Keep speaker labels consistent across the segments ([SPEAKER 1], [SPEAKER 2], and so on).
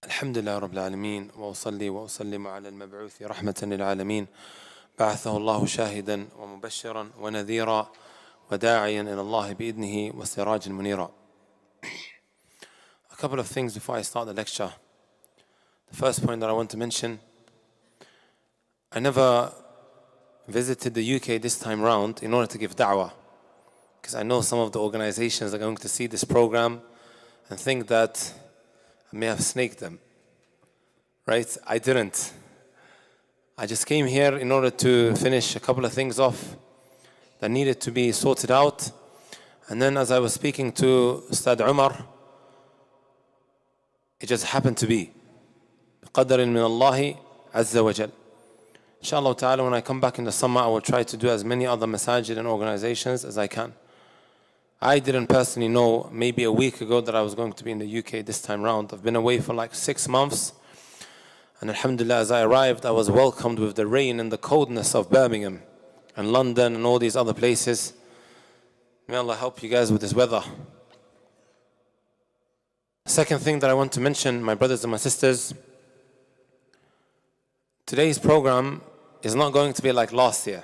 [SPEAKER 1] الحمد لله رب العالمين وأصلي وأسلم على المبعوث رحمة للعالمين بعثه الله شاهدا ومبشرا ونذيرا وداعيا إلى الله بإذنه وسراجا منيرا. A couple of things before I start the lecture. The first point that I want to mention, I never visited the UK this time round in order to give da'wah, because I know some of the organizations are going to see this program and think that I may have snaked them. Right? I didn't. I just came here in order to finish a couple of things off that needed to be sorted out. And then as I was speaking to Ustadh Umar, it just happened to be بقدر من الله عز وجل. Inshallah ta'ala, when I come back in the summer, I will try to do as many other masajid and organizations as I can. I didn't personally know maybe a week ago that I was going to be in the UK this time round. I've been away for like 6 months. And alhamdulillah, as I arrived, I was welcomed with the rain and the coldness of Birmingham and London and all these other places. May Allah help you guys with this weather. Second thing that I want to mention, my brothers and my sisters, today's program is not going to be like last year.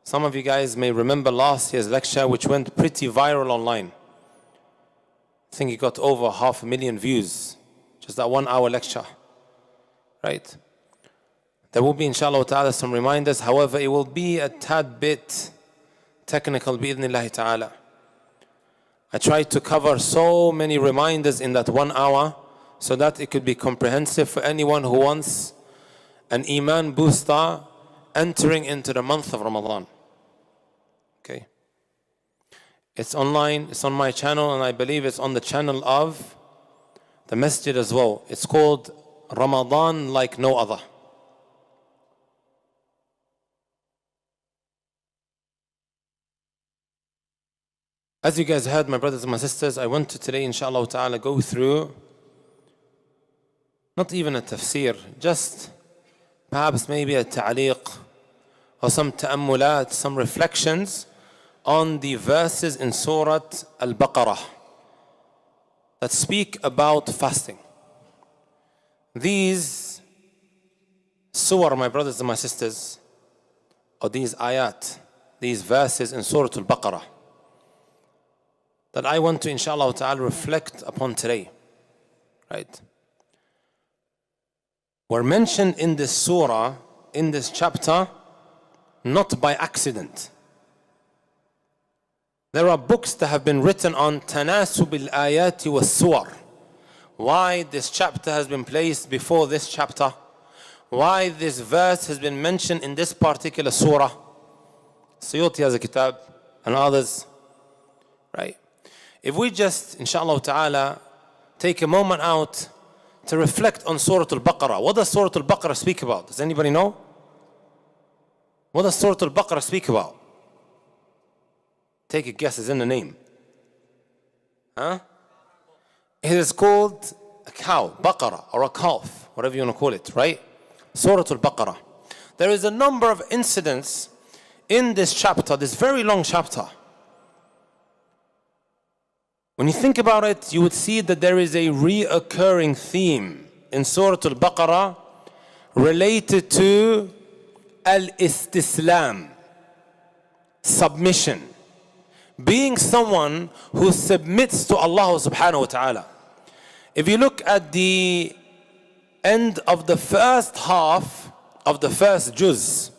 [SPEAKER 1] Some of you guys may remember last year's lecture, which went pretty viral online. I think it got over 500,000 views, just that 1 hour lecture. Right? There will be, inshallah ta'ala, some reminders. However, it will be a tad bit technical, bi'idhnillahi ta'ala. I tried to cover so many reminders in that 1 hour so that it could be comprehensive for anyone who wants an iman booster entering into the month of Ramadan. Okay. It's online, it's on my channel, and I believe it's on the channel of the masjid as well. It's called Ramadan Like No Other. As you guys heard, my brothers and my sisters, I want to today, inshallah ta'ala, go through not even a tafsir, just perhaps maybe a ta'liq or some ta'ammulat, some reflections on the verses in Surah Al-Baqarah that speak about fasting. These surah, my brothers and my sisters, or these ayat, these verses in Surah Al-Baqarah, that I want to, inshallah ta'ala, reflect upon today, right? Were mentioned in this surah, in this chapter, not by accident. There are books that have been written on tanasub al-ayati was-suwar. Why this chapter has been placed before this chapter, why this verse has been mentioned in this particular surah. Suyuti has a kitab and others, right? If we just, inshallah ta'ala, take a moment out to reflect on Surah Al-Baqarah. What does Surah Al-Baqarah speak about? Does anybody know? What does Surah Al-Baqarah speak about? Take a guess, it's in the name. Huh? It is called a cow, baqarah, or a calf, whatever you want to call it, right? Surah Al-Baqarah. There is a number of incidents in this chapter, this very long chapter. When you think about it, you would see that there is a reoccurring theme in Surah Al-Baqarah related to al-istislam, submission. Being someone who submits to Allah subhanahu wa ta'ala. If you look at the end of the first half of the first juz,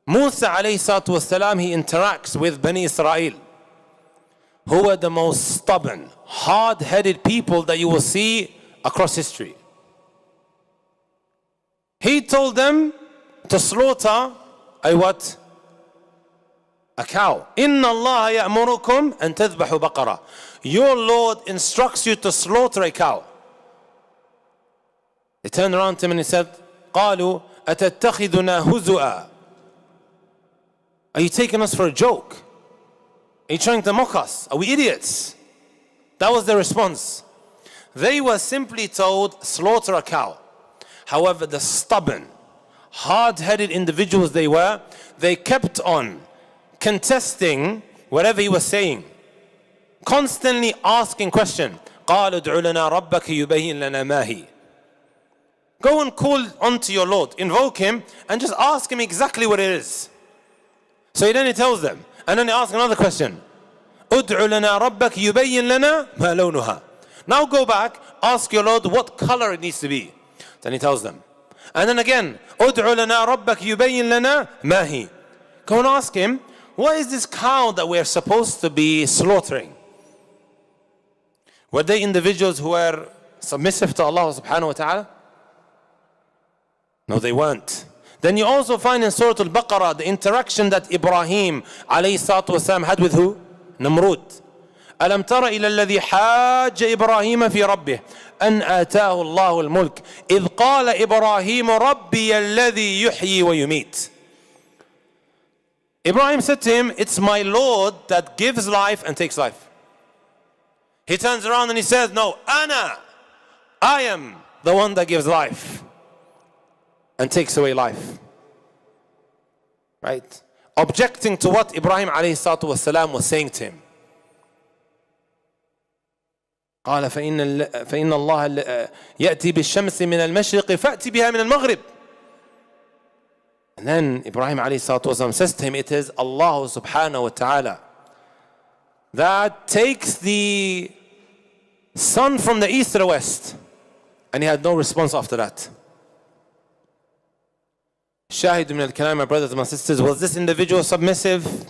[SPEAKER 1] Musa alayhi salatu wasalam, he interacts with Bani Israel, who are the most stubborn, hard-headed people that you will see across history. He told them to slaughter a what? A cow. Inna Allah ya'murukum an tadhbahu baqara. Your Lord instructs you to slaughter a cow. They turned around to him and he said, قالوا أتتخذنا هزؤا. Are you taking us for a joke? Are you trying to mock us? Are we idiots? That was their response. They were simply told, slaughter a cow. However, the stubborn, hard-headed individuals they were, they kept on contesting whatever he was saying, constantly asking question. قال ادع لنا ربك يبين لنا ما هي. Go and call unto your Lord, invoke him, and just ask him exactly what it is. So then he tells them, and then he asks another question. ادع لنا ربك يبين لنا ما لونها. Now go back, ask your Lord what color it needs to be. Then he tells them. And then again, ادع لنا ربك يبين لنا ما هي. Go and ask him, what is this cow that we are supposed to be slaughtering? Were they individuals who were submissive to Allah subhanahu wa ta'ala? No, they weren't. Then you also find in Surah Al-Baqarah the interaction that Ibrahim alayhi salatu wasalam had with who? Namrud. ألم تر إلى الذي حاج إبراهيم في ربه أن آتاه الله الملك إذ قال إبراهيم ربي الذي يحيي ويميت. Ibrahim said to him, it's my Lord that gives life and takes life. He turns around and he says, no, I am the one that gives life and takes away life. Right? Objecting to what Ibrahim alayhi salatu wasalam was saying to him. قال فإن الله يأتي بالشمس من المشرق فأتي بها من المغرب. And then Ibrahim alayhi salatu wasalam says to him, it is Allah subhanahu wa ta'ala that takes the sun from the east to the west. And he had no response after that. Shahid min al-kalam, my brothers and my sisters, was this individual submissive?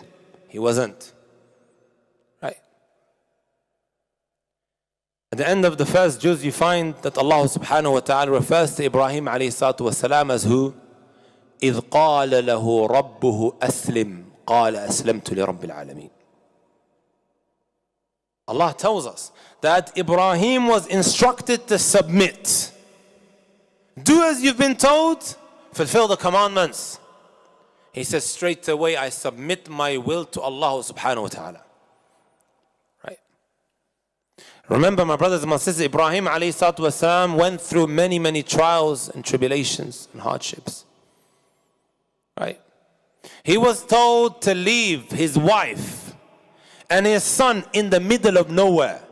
[SPEAKER 1] He wasn't. Right? At the end of the first juz, you find that Allah subhanahu wa ta'ala refers to Ibrahim alayhi salatu wasalam as who? إذ قال له ربه أسلم قال أسلمت لرب العالمين. Allah tells us that Ibrahim was instructed to submit. Do as you've been told, fulfill the commandments. He says straight away, I submit my will to Allah subhanahu wa ta'ala. Right? Remember, my brothers and my sisters, Ibrahim alayhi salatu wasalam went through many trials and tribulations and hardships. Right? He was told to leave his wife and his son in the middle of nowhere.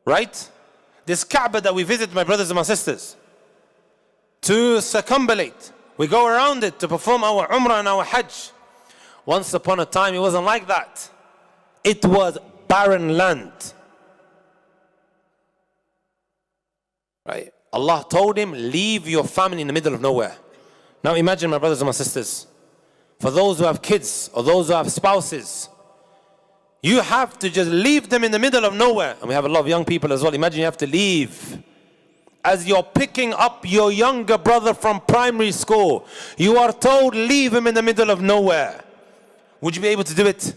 [SPEAKER 1] Right? This Kaaba that we visit, my brothers and my sisters, to circumambulate. We go around it to perform our Umrah and our Hajj. Once upon a time, it wasn't like that. It was barren land. Right? Allah told him, leave your family in the middle of nowhere. Now imagine, my brothers and my sisters, for those who have kids or those who have spouses, you have to just leave them in the middle of nowhere. And we have a lot of young people as well. Imagine you have to leave. As you're picking up your younger brother from primary school, you are told, leave him in the middle of nowhere. Would you be able to do it?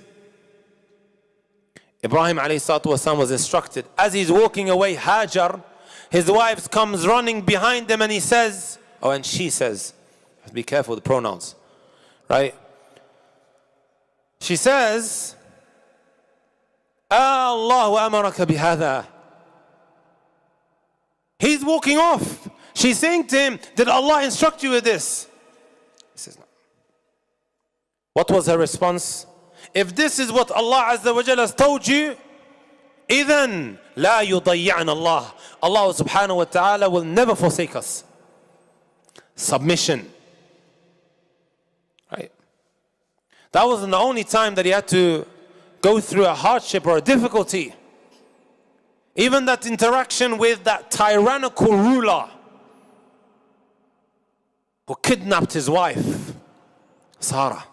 [SPEAKER 1] Ibrahim alayhi salatu wasalam was instructed. As he's walking away, Hajar, his wife, comes running behind him and he says, and she says, be careful with the pronouns, right? She says, Allahu amaraka bihada. He's walking off. She's saying to him, did Allah instruct you with this? He says no. What was her response? If this is what Allah Azza wa Jalla has told you, إِذَن لَا يُضَيِّعْنَ Allah. Allah subhanahu wa ta'ala will never forsake us. Submission. Right? That wasn't the only time that he had to go through a hardship or a difficulty. Even that interaction with that tyrannical ruler who kidnapped his wife, Sarah.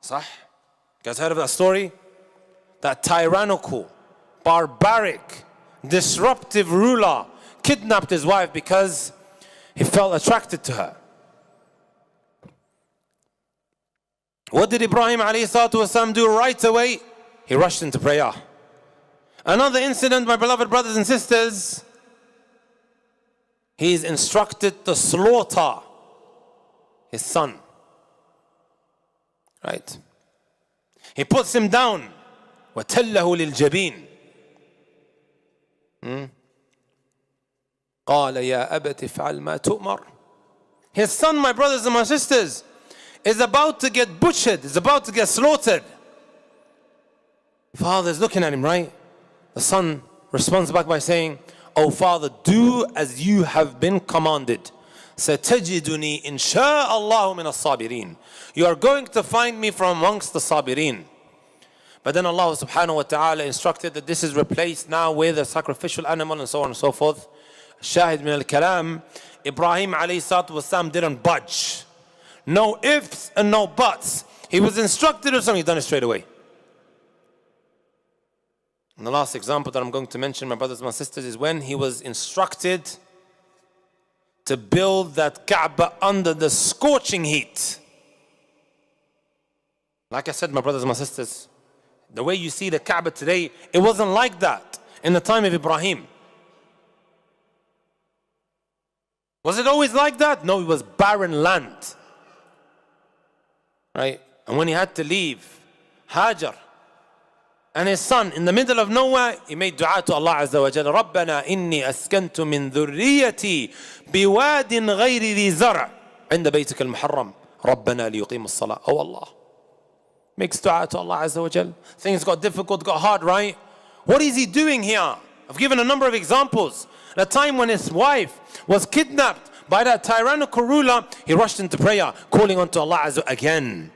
[SPEAKER 1] Sah? You guys heard of that story? That tyrannical, barbaric, disruptive ruler kidnapped his wife because he felt attracted to her. What did Ibrahim alayhi salatu wasalam do right away? He rushed into prayer. Another incident, my beloved brothers and sisters, he is instructed to slaughter his son. Right? He puts him down. وَتَلَّهُ لِلْجَبِينَ قَالَ يَا أَبَتِ افْعَلْ مَا تُؤْمَرُ. His son, my brothers and my sisters, is about to get butchered, is about to get slaughtered. Father's looking at him, right? The son responds back by saying, "O Father, do as you have been commanded. سَتَجِدُنِي إِنْ شَاءَ اللَّهُ مِنَ الصَّابِرِينَ." You are going to find me from amongst the sabirin. But then Allah subhanahu wa ta'ala instructed that this is replaced now with a sacrificial animal and so on and so forth. Shahid min al-kalam, Ibrahim alayhi salatu wasalam didn't budge. No ifs and no buts. He was instructed or something, he done it straight away. And the last example that I'm going to mention, my brothers and my sisters, is when he was instructed to build that Kaaba under the scorching heat. Like I said, my brothers and my sisters, the way you see the Kaaba today, it wasn't like that in the time of Ibrahim. Was it always like that? No, it was barren land. Right? And when he had to leave Hajar and his son in the middle of nowhere, he made dua to Allah Azza wa Jalla. رَبَّنَا إِنِّي أَسْكَنْتُ مِنْ ذُرِّيَّتِي بِوَادٍ غَيْرِ ذِي زَرْعٍ عند بيتك المحرم رَبَّنَا لِيُقِيمُ الصَّلَاةَ. Oh Allah. Makes dua to Allah Azza wa Jal. Things got difficult, got hard, right? What is he doing here? I've given a number of examples. At a time when his wife was kidnapped by that tyrannical ruler, he rushed into prayer, calling unto Allah Azza again.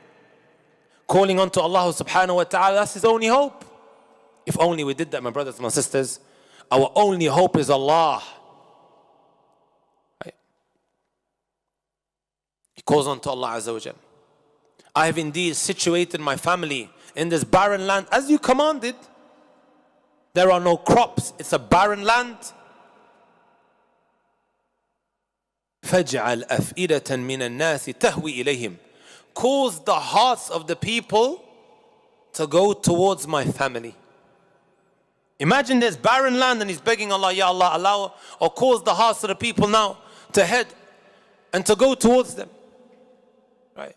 [SPEAKER 1] Calling unto Allah subhanahu wa ta'ala, that's his only hope. If only we did that, my brothers and my sisters. Our only hope is Allah. Right? He calls unto Allah Azza wa Jal. I have indeed situated my family in this barren land as you commanded. There are no crops. It's a barren land. فَاجْعَلْ أَفْئِدَةً مِّنَ النَّاسِ تَهْوِي إِلَيْهِمْ. Cause the hearts of the people to go towards my family. Imagine this barren land and he's begging Allah, Ya Allah, allow or cause the hearts of the people now to head and to go towards them. Right?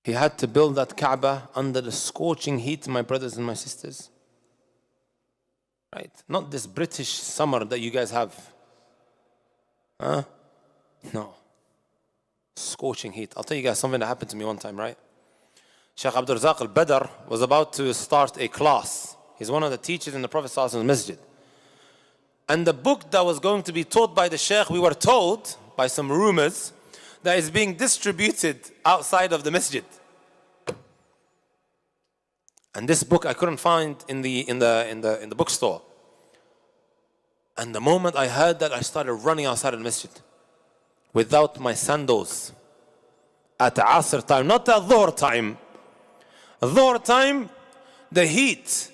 [SPEAKER 1] He had to build that Kaaba under the scorching heat, my brothers and my sisters. Right? Not this British summer that you guys have. Huh? No. Scorching heat. I'll tell you guys something that happened to me one time, right? Sheikh Abdul Razak al-Badr was about to start a class. He's one of the teachers in the Prophet ﷺ's masjid. And the book that was going to be taught by the Sheikh, we were told by some rumors that is being distributed outside of the masjid. And this book I couldn't find in the bookstore. And the moment I heard that, I started running outside of the masjid without my sandals at Asr time, not at Dhuhr time. Dhuhr time, the heat,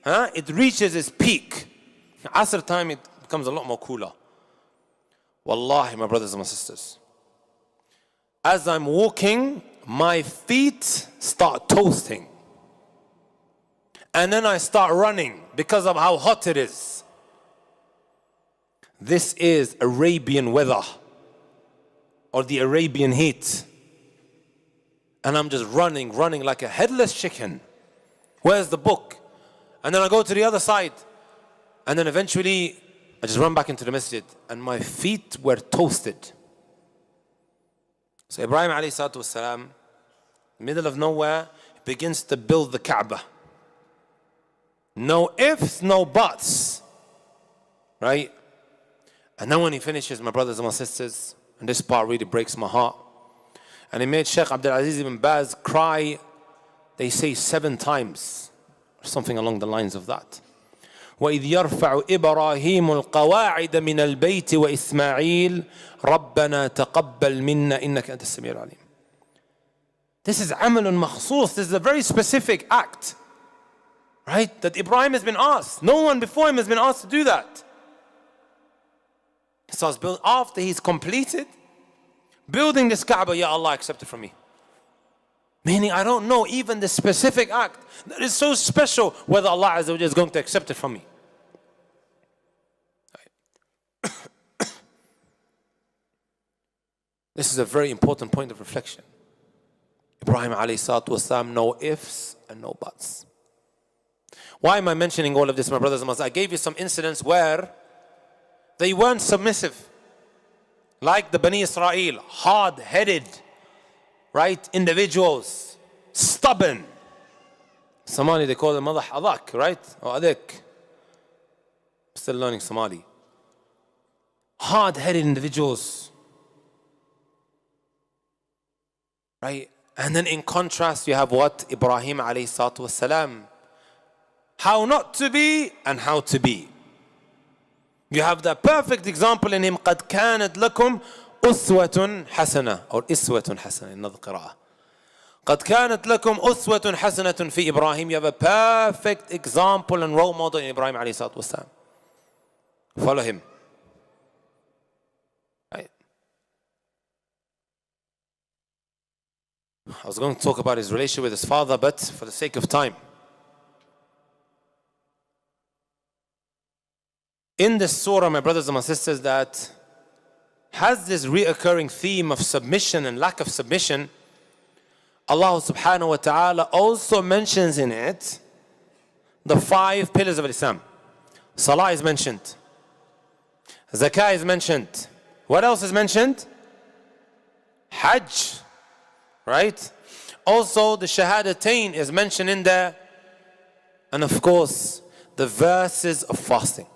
[SPEAKER 1] it reaches its peak. Asr time, it becomes a lot more cooler. Wallahi, my brothers and my sisters, as I'm walking, my feet start toasting. And then I start running because of how hot it is. This is Arabian weather, or the Arabian heat. And I'm just running like a headless chicken. Where's the book? And then I go to the other side. And then eventually, I just run back into the masjid. And my feet were toasted. So Ibrahim alayhi salatu wasalam, middle of nowhere, begins to build the Kaaba. No ifs, no buts. Right? And then when he finishes, my brothers and my sisters, and this part really breaks my heart. And he made Sheikh Abdul Aziz ibn Baz cry, they say 7 times, or something along the lines of that. وَإِذْ يَرْفَعُ إِبْرَاهِيمُ الْقَوَاعِدَ مِنَ الْبَيْتِ وَإِسْمَاعِيلُ رَبَّنَا تَقَبَّلْ مِنَّا إِنَّكَ أَنْتَ السَّمِيعُ الْعَلِيمُ. This is عمل مخصوص. This is a very specific act, right? That Ibrahim has been asked. No one before him has been asked to do that. He starts building. After he's completed building this Kaaba, Ya Allah, accept it from me. Meaning, I don't know even the specific act that is so special whether Allah Azza wa Jalla is going to accept it from me. This is a very important point of reflection. Ibrahim alayhi salatu wasalam, no ifs and no buts. Why am I mentioning all of this, my brothers and sisters? I gave you some incidents where they weren't submissive. Like the Bani Israel, hard-headed, right, individuals, stubborn, Somali, they call them madah adak, right? Or adik. Still learning Somali. Hard-headed individuals. Right? And then in contrast, you have what? Ibrahim alayhi salatu wasalam. How not to be and how to be. You have the perfect example in him. قَدْ كَانَتْ لَكُمْ أُسْوَةٌ حَسَنَةٌ or إِسْوَةٌ حَسَنَةٌ in another قراءة. قَدْ كَانَتْ لَكُمْ أُسْوَةٌ حَسَنَةٌ فِي Ibrahim. You have a perfect example and role model in Ibrahim alayhi salatu wasalam. Follow him. Right. I was going to talk about his relationship with his father, but for the sake of time. In this surah, my brothers and my sisters, that has this reoccurring theme of submission and lack of submission, Allah subhanahu wa ta'ala also mentions in it the 5 pillars of Islam. Salah is mentioned. Zakah is mentioned. What else is mentioned? Hajj. Right? Also the Shahadatain is mentioned in there. And of course, the verses of fasting.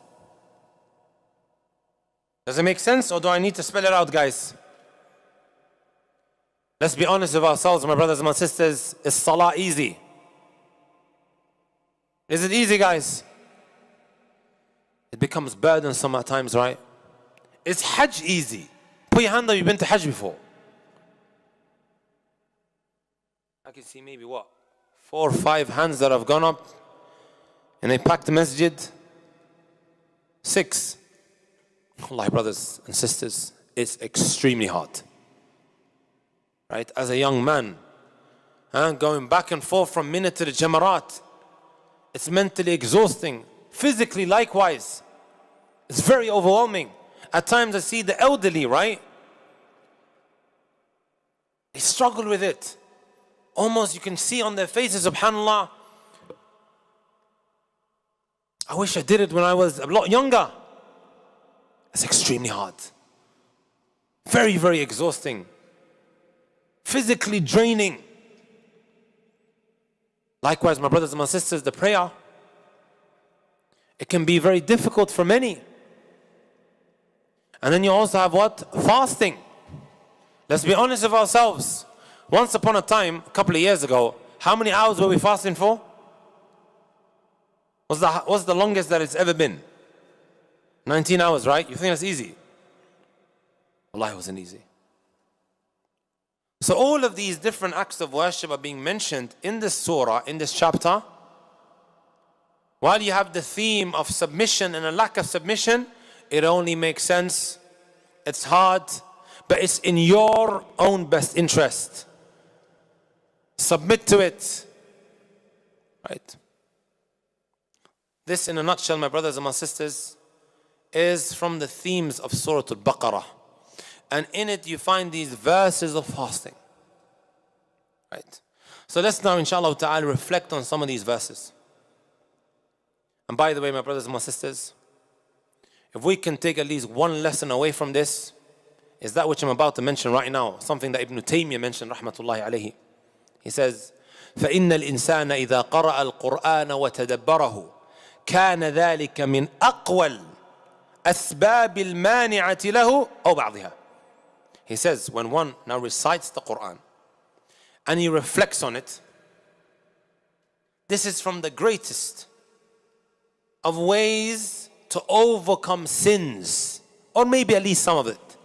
[SPEAKER 1] Does it make sense, or do I need to spell it out, guys? Let's be honest with ourselves, my brothers and my sisters. Is salah easy? Is it easy, guys? It becomes burdensome at times, right? Is Hajj easy? Put your hand up, you've been to Hajj before. I can see maybe what? 4 or 5 hands that have gone up in a packed masjid. 6. Allah, brothers and sisters, it's extremely hard. Right? As a young man, going back and forth from Mina to the Jamarat, it's mentally exhausting. Physically, likewise. It's very overwhelming. At times I see the elderly, right? They struggle with it. Almost you can see on their faces, subhanAllah, I wish I did it when I was a lot younger. It's extremely hard. Very, very exhausting. Physically draining. Likewise, my brothers and my sisters, the prayer, it can be very difficult for many. And then you also have what? Fasting. Let's be honest with ourselves. Once upon a time, a couple of years ago, how many hours were we fasting for? What's the longest that it's ever been? 19 hours, right? You think that's easy? Wallahi, it wasn't easy. So all of these different acts of worship are being mentioned in this surah, in this chapter. While you have the theme of submission and a lack of submission, it only makes sense. It's hard, but it's in your own best interest. Submit to it. Right? This in a nutshell, my brothers and my sisters, is from the themes of Surah Al-Baqarah. And in it you find these verses of fasting. Right? So let's now, inshallah ta'ala, reflect on some of these verses. And by the way, my brothers and my sisters, if we can take at least one lesson away from this, is that which I'm about to mention right now, something that Ibn Taymiyyah mentioned, rahmatullahi alayhi. He says, فَإِنَّ الْإِنسَانَ إِذَا قَرَأَ الْقُرْآنَ وَتَدَبَّرَهُ كَانَ ذَلِكَ مِنْ أَقْوَى الْأَسْبَابِ الْمَانِعَةِ لَهُ أَوْ بَعْضِهَا. He says, when one now recites the Quran and he reflects on it, this is from the greatest of ways to overcome sins, or maybe at least some of it.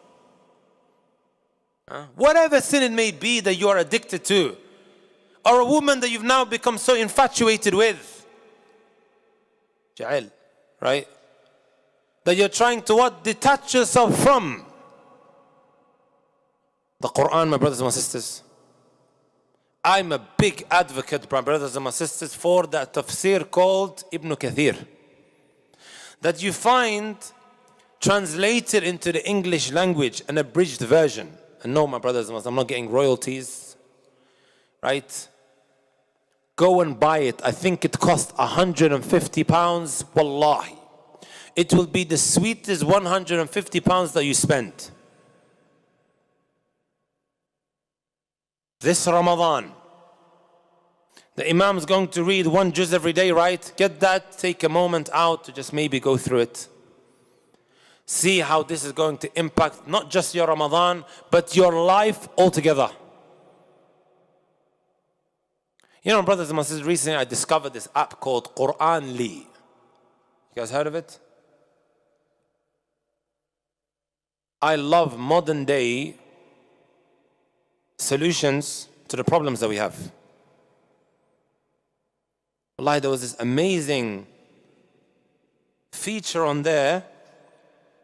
[SPEAKER 1] Whatever sin it may be that you are addicted to, or a woman that you've now become so infatuated with, Ja'il, right? That you're trying to what? Detach yourself from. The Quran, my brothers and my sisters. I'm a big advocate, my brothers and my sisters, for that tafsir called Ibn Kathir, that you find translated into the English language, an abridged version. And no, my brothers and my sisters, I'm not getting royalties, right? Go and buy it. I think it cost £150. Wallahi, it will be the sweetest £150 that you spend. This Ramadan, The Imam is going to read one juz every day, right? Get that, take a moment out to just maybe go through it. See how this is going to impact not just your Ramadan, but your life altogether. You know, brothers and my sisters, recently I discovered this app called Quran Li. You guys heard of it? I love modern day solutions to the problems that we have. Wallahi, there was this amazing feature on there.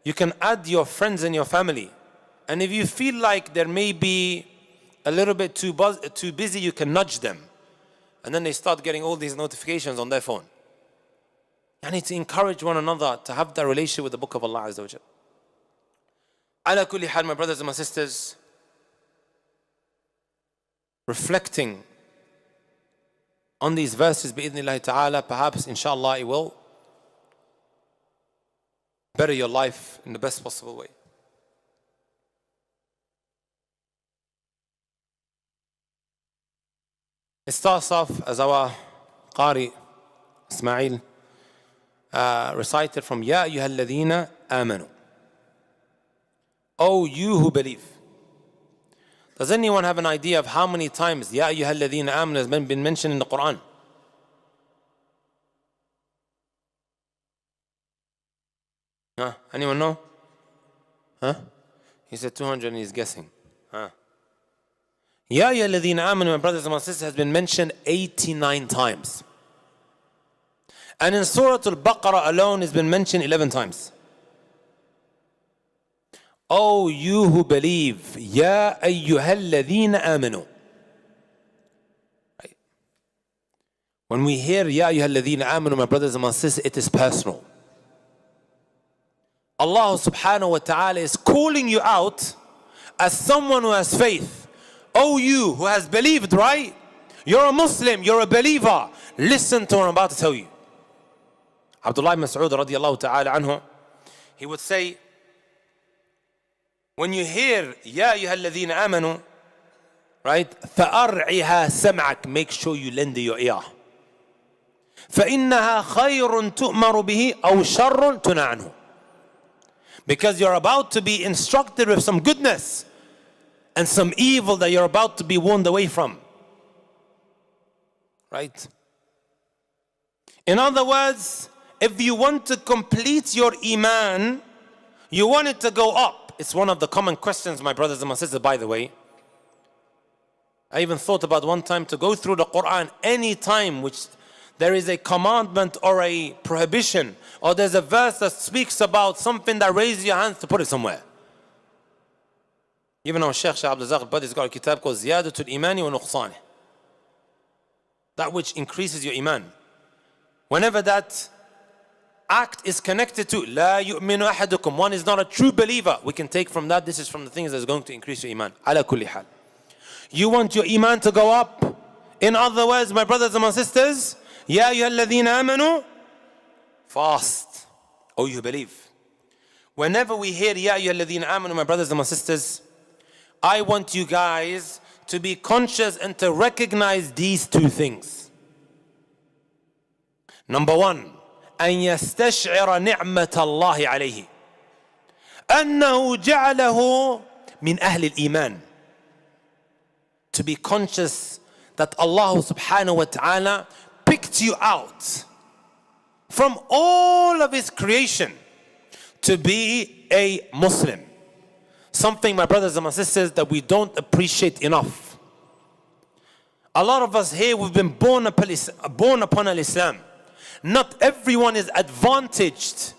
[SPEAKER 1] You can add your friends and your family. And if you feel like they may be a little bit too busy, you can nudge them. And then they start getting all these notifications on their phone. You need to encourage one another to have that relationship with the Book of Allah Azza wa Jal. Ala kulli hal, my brothers and my sisters, reflecting on these verses, bi'idhnillahi ta'ala, perhaps, inshallah, it will better your life in the best possible way. It starts off as our Qari, Ismail, recited from Ya ayyuhal ladhina amanu. Oh, you who believe. Does anyone have an idea of how many times Ya ayyuhal ladhina amanu has been mentioned in the Quran? Huh? Anyone know? Huh? He said 200 and he's guessing. Huh? Ya ayyuhal ladhina amanu, my brothers and my sisters, has been mentioned 89 times. And in Surah Al-Baqarah alone has been mentioned 11 times. Oh, you who believe, Ya ayyuhal ladhina amanu. When we hear Ya ayyuhal ladhina amanu, my brothers and my sisters, it is personal. Allah subhanahu wa ta'ala is calling you out as someone who has faith. Oh, you who has believed, right? You're a Muslim, you're a believer. Listen to what I'm about to tell you. Abdullah ibn Mas'ud radiallahu ta'ala anhu, he would say, when you hear Ya ayyuhal ladhina amanu, right? فَأَرْعِهَا سَمْعَكَ, make sure you lend your ear. فَإِنَّهَا خَيْرٌ تُؤْمَرُ بِهِ أَوْ شَرٌ تُنَعْ عَنْهُ. Because you're about to be instructed with some goodness and some evil that you're about to be warned away from. Right? In other words, if you want to complete your iman, you want it to go up. It's one of the common questions, my brothers and my sisters, by the way. I even thought about one time to go through the Quran any time which there is a commandment or a prohibition, or there's a verse that speaks about something that raises your hands to put it somewhere. Even our Shaykh Abdul Razak al-Badri's got a kitab called Ziyadatul Imani wa Nuqsanih. That which increases your iman. Whenever that act is connected to La yu'minu ahadukum, one is not a true believer, we can take from that, this is from the things that's going to increase your iman. Ala kulli hal. You want your iman to go up? In other words, my brothers and my sisters, Ya ayyuhal ladhina amanu, fast. Oh, you believe. Whenever we hear Ya ayyuhal ladhina amanu, my brothers and my sisters, I want you guys to be conscious and to recognize these two things. Number one, أن يستشعر نعمة الله عليه أنه جعله من أهل الإيمان. To be conscious that Allah subhanahu wa ta'ala picked you out from all of His creation to be a Muslim. Something, my brothers and my sisters, that we don't appreciate enough. A lot of us here, we've been born upon al-Islam. Not everyone is advantaged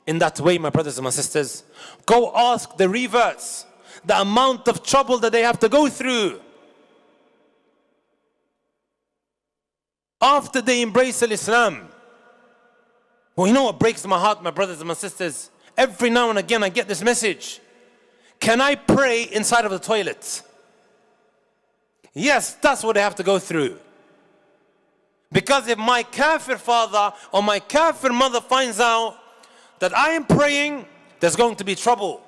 [SPEAKER 1] in that way, my brothers and my sisters. Go ask the reverts the amount of trouble that they have to go through after they embrace Islam. Well, you know what breaks my heart, my brothers and my sisters? Every now and again I get this message. Can I pray inside of the toilet? Yes, that's what they have to go through. Because if my kafir father or my kafir mother finds out that I am praying, there's going to be trouble.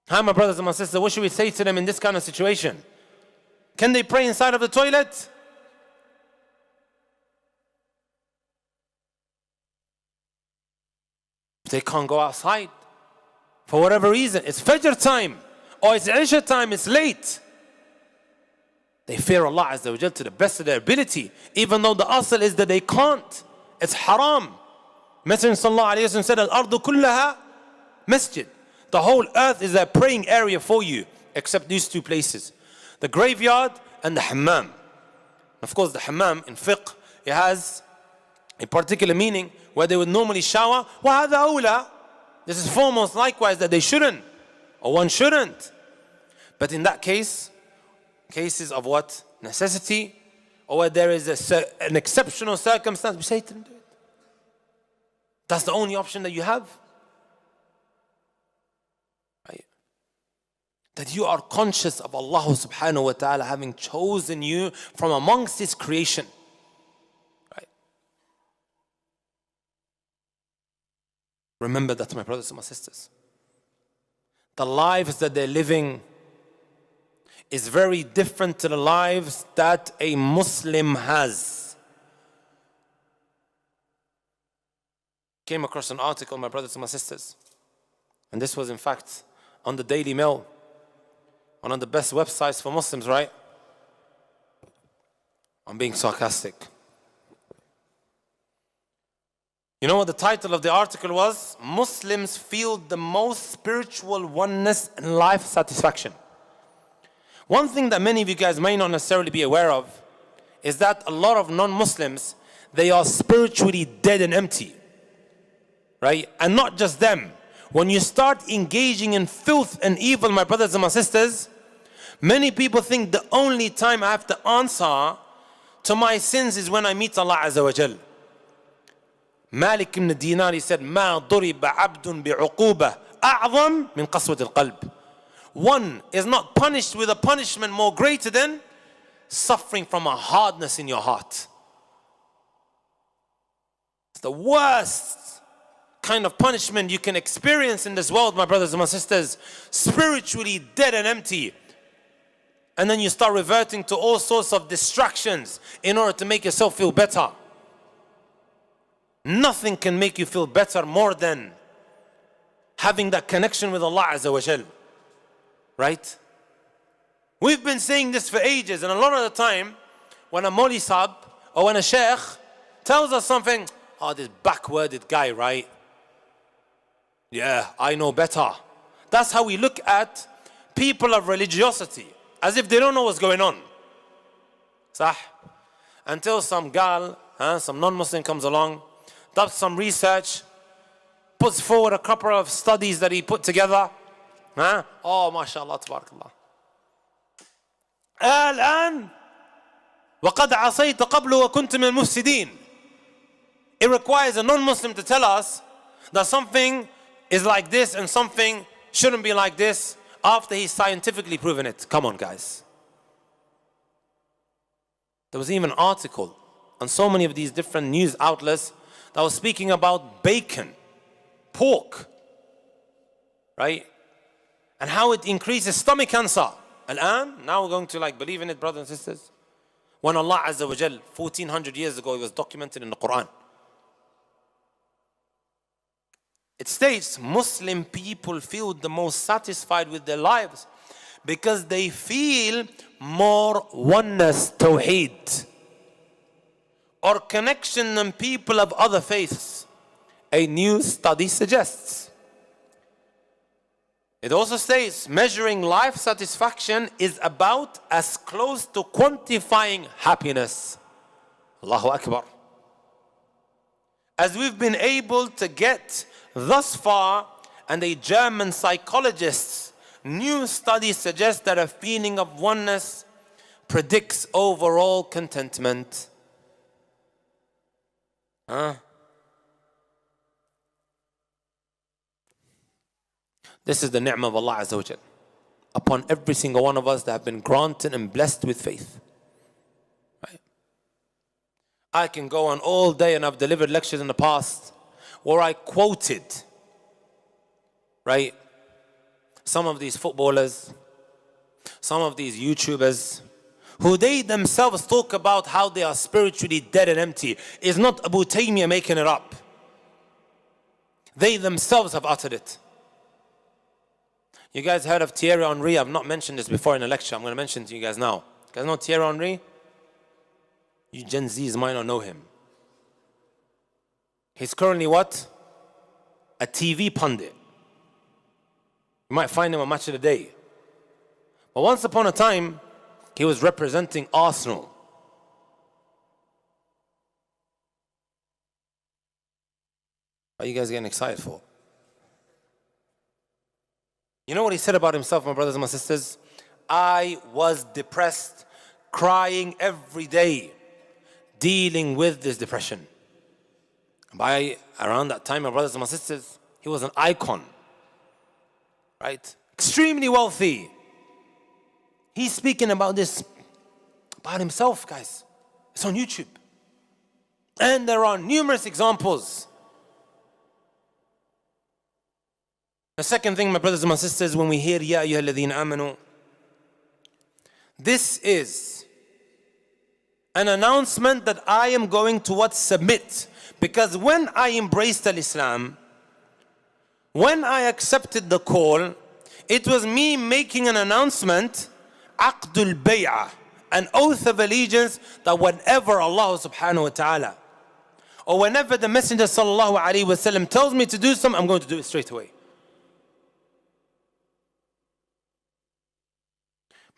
[SPEAKER 1] Hi, my brothers and my sisters, what should we say to them in this kind of situation? Can they pray inside of the toilet? They can't go outside for whatever reason. It's Fajr time or it's Isha time, it's late. They fear Allah Azza wa Jal to the best of their ability, even though the asl is that they can't. It's haram. Messenger sallallahu alayhi wa sallam said, Al-ardu kullaha masjid. The whole earth is a praying area for you, except these two places, the graveyard and the hammam. Of course, the hammam in fiqh, it has a particular meaning where they would normally shower. وَهَذَا أَوْلَى. This is foremost likewise that they shouldn't, or one shouldn't. But in that case, cases of what? Necessity, or where there is an exceptional circumstance, we say to them, do it. That's the only option that you have. Right? That you are conscious of Allah subhanahu wa ta'ala having chosen you from amongst His creation. Right? Remember that, my brothers and my sisters. The lives that they're living is very different to the lives that a Muslim has. Came across an article, my brothers and my sisters, and this was in fact on the Daily Mail, one of the best websites for Muslims, right? I'm being sarcastic. You know what the title of the article was? Muslims feel the most spiritual oneness and life satisfaction. One thing that many of you guys may not necessarily be aware of is that a lot of non-Muslims, they are spiritually dead and empty. Right? And not just them. When you start engaging in filth and evil, my brothers and my sisters, many people think the only time I have to answer to my sins is when I meet Allah Azza wa Jal. Malik ibn Dinar, he said, مَا ضُرِبَ عَبْدٌ بِعُقُوبَةٍ أَعْظَمْ مِنْ قَسْوَةِ الْقَلْبِ. One is not punished with a punishment more greater than suffering from a hardness in your heart. It's the worst kind of punishment you can experience in this world, my brothers and my sisters. Spiritually dead and empty. And then you start reverting to all sorts of distractions in order to make yourself feel better. Nothing can make you feel better more than having that connection with Allah Azza wa Jal. Right? We've been saying this for ages, and a lot of the time when a Mawli Sahib or when a Sheikh tells us something, oh, this backworded guy, right? Yeah, I know better. That's how we look at people of religiosity, as if they don't know what's going on. Sah? Until some gal, some non-Muslim comes along, does some research, puts forward a couple of studies that he put together. Oh, mashallah, tabarakallah. الآن وقد عصيت قبل وكنت من المفسدين. It requires a non-Muslim to tell us that something is like this and something shouldn't be like this after he's scientifically proven it. Come on, guys. There was even an article on so many of these different news outlets that was speaking about bacon, pork, right? And how it increases stomach cancer. And now we're going to believe in it, brothers and sisters. When Allah Azza wa Jal, 1400 years ago, it was documented in the Quran. It states, Muslim people feel the most satisfied with their lives because they feel more oneness, tawheed, or connection than people of other faiths. A new study suggests. It also states, measuring life satisfaction is about as close to quantifying happiness. Allahu Akbar. As we've been able to get thus far, and a German psychologist's new study suggests that a feeling of oneness predicts overall contentment. This is the ni'mah of Allah Azza wa Jal upon every single one of us that have been granted and blessed with faith. Right? I can go on all day, and I've delivered lectures in the past where I quoted, right, some of these footballers, some of these YouTubers, who they themselves talk about how they are spiritually dead and empty. It's not Abu Taymiyyah making it up. They themselves have uttered it. You guys heard of Thierry Henry? I've not mentioned this before in a lecture. I'm going to mention it to you guys now. You guys know Thierry Henry? You Gen Zs might not know him. He's currently what? A TV pundit. You might find him on Match of the Day. But once upon a time, he was representing Arsenal. What are you guys getting excited for? You know what he said about himself, my brothers and my sisters? I was depressed, crying every day, dealing with this depression. By around that time, my brothers and my sisters, he was an icon, right? Extremely wealthy. He's speaking about this, about himself, guys. It's on YouTube. And there are numerous examples. The second thing, my brothers and my sisters, when we hear Ya ayyuha alladhina amanu, this is an announcement that I am going to what? Submit. Because when I embraced Islam, when I accepted the call, it was me making an announcement, Aqdul Bay'ah, an oath of allegiance, that whenever Allah subhanahu wa ta'ala, or whenever the Messenger sallallahu alayhi wa sallam tells me to do something, I'm going to do it straight away.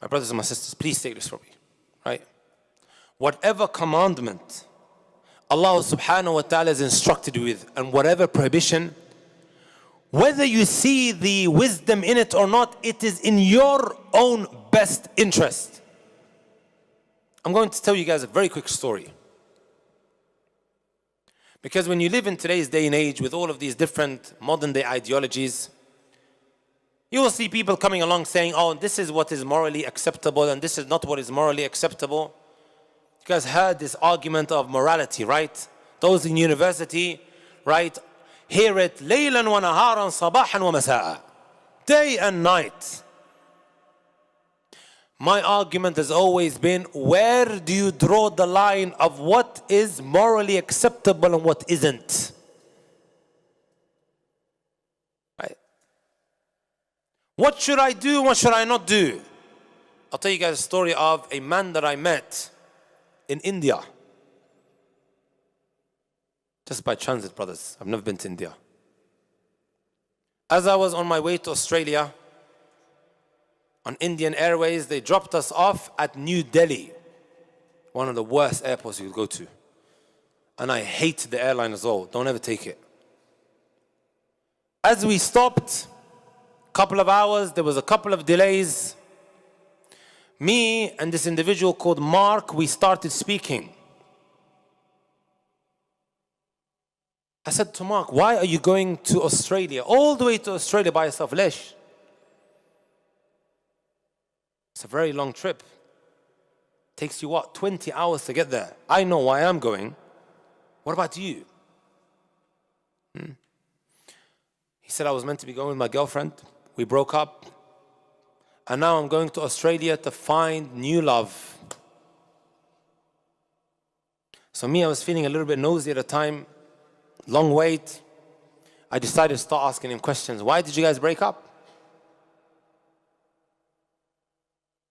[SPEAKER 1] My brothers and my sisters, please take this from me, right? Whatever commandment Allah subhanahu wa ta'ala is instructed with, and whatever prohibition, whether you see the wisdom in it or not, it is in your own best interest. I'm going to tell you guys a very quick story. Because when you live in today's day and age with all of these different modern day ideologies, you will see people coming along saying, oh, this is what is morally acceptable and this is not what is morally acceptable. You guys heard this argument of morality, right? Those in university, right, hear it laylan wa naharan, sabahan wa masa'a, day and night. My argument has always been, where do you draw the line of what is morally acceptable and what isn't? Right? What should I do and what should I not do? I'll tell you guys a story of a man that I met in India. Just by transit, brothers. I've never been to India. As I was on my way to Australia, on Indian Airways, they dropped us off at New Delhi, one of the worst airports you could go to. And I hate the airline as well. Don't ever take it. As we stopped, a couple of hours, there was a couple of delays. Me and this individual called Mark, we started speaking. I said to Mark, why are you going to Australia? All the way to Australia by yourself, Lesh. It's a very long trip. Takes you what, 20 hours to get there. I know why I'm going. What about you? He said I was meant to be going with my girlfriend. We broke up. And now I'm going to Australia to find new love. So me, I was feeling a little bit nosy at the time. Long wait. I decided to start asking him questions. Why did you guys break up?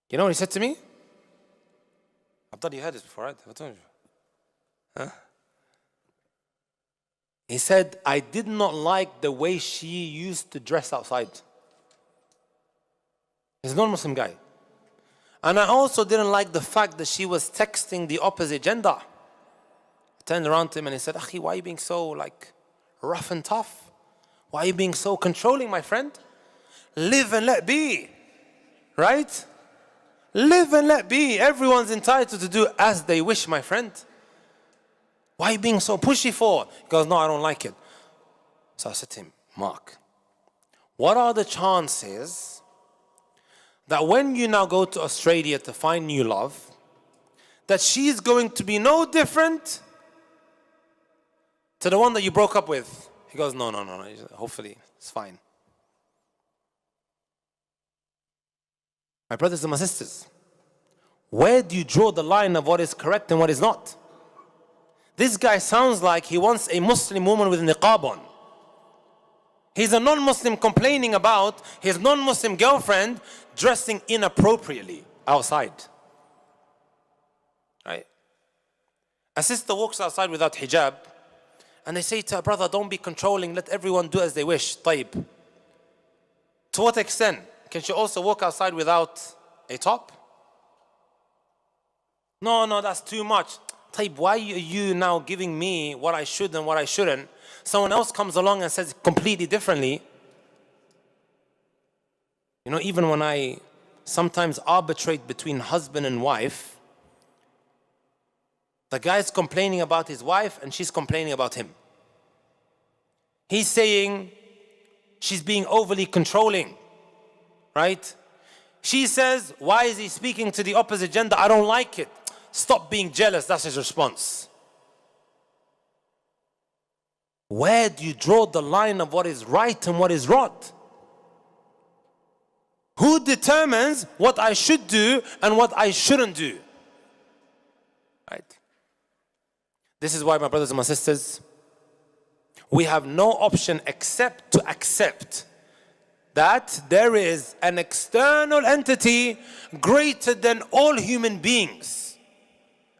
[SPEAKER 1] You know what he said to me? I thought you heard this before, right? Have I told you? Huh? He said, I did not like the way she used to dress outside. He's a non-Muslim guy. And I also didn't like the fact that she was texting the opposite gender. I turned around to him and he said, Akhi, why are you being so rough and tough? Why are you being so controlling, my friend? Live and let be. Right? Live and let be. Everyone's entitled to do as they wish, my friend. Why are you being so pushy for? He goes, no, I don't like it. So I said to him, Mark, what are the chances that when you now go to Australia to find new love, that she's going to be no different to the one that you broke up with? He goes, no. Hopefully, it's fine. My brothers and my sisters, Where do you draw the line of what is correct and what is not? This guy sounds like he wants a Muslim woman with niqab on. He's a non-Muslim complaining about his non-Muslim girlfriend dressing inappropriately outside. Right? A sister walks outside without hijab, and they say to her, brother, don't be controlling, let everyone do as they wish. طيب. To what extent? Can she also walk outside without a top? No, that's too much. طيب, why are you now giving me what I should and what I shouldn't? Someone else comes along and says completely differently. You know, even when I sometimes arbitrate between husband and wife, the guy's complaining about his wife and she's complaining about him. He's saying she's being overly controlling, right? She says, why is he speaking to the opposite gender? I don't like it. Stop being jealous. That's his response. Where do you draw the line of what is right and what is wrong? Who determines what I should do and what I shouldn't do? Right? This is why, my brothers and my sisters, we have no option except to accept that there is an external entity greater than all human beings.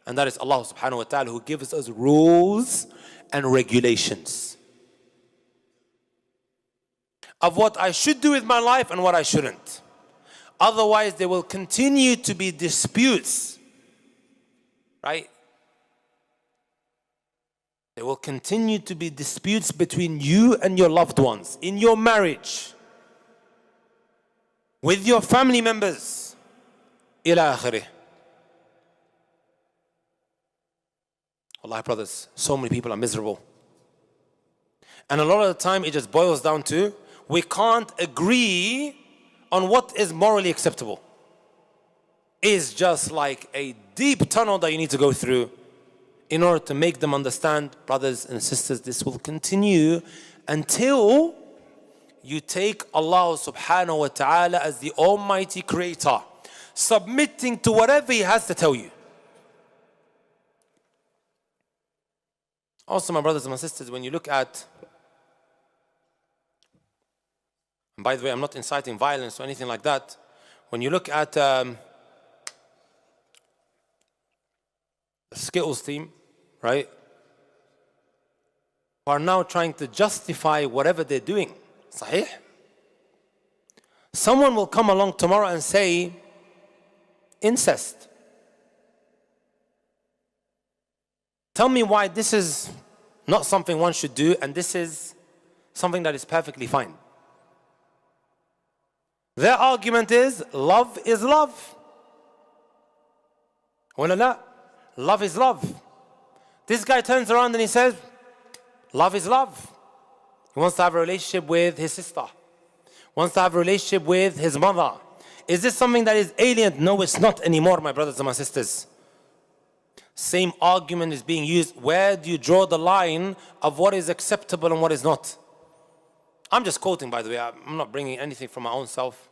[SPEAKER 1] And that is Allah subhanahu wa ta'ala, who gives us rules and regulations of what I should do with my life and what I shouldn't. Otherwise, there will continue to be disputes, right? There will continue to be disputes between you and your loved ones, in your marriage, with your family members, ila akhirih. Wallahi, brothers, so many people are miserable. And a lot of the time it just boils down to, we can't agree on what is morally acceptable. It's just like a deep tunnel that you need to go through in order to make them understand, brothers and sisters, this will continue until you take Allah subhanahu wa ta'ala as the Almighty Creator, submitting to whatever He has to tell you. Also, my brothers and my sisters, when you look at, and by the way, I'm not inciting violence or anything like that. When you look at the Skittles team, right, who are now trying to justify whatever they're doing. Sahih? Someone will come along tomorrow and say, incest. Tell me why this is not something one should do and this is something that is perfectly fine. Their argument is love is love. Wala, love is love. This guy turns around and he says, love is love. He wants to have a relationship with his sister. Wants to have a relationship with his mother. Is this something that is alien? No, it's not anymore, my brothers and my sisters. Same argument is being used. Where do you draw the line of what is acceptable and what is not? I'm just quoting, by the way. I'm not bringing anything from my own self.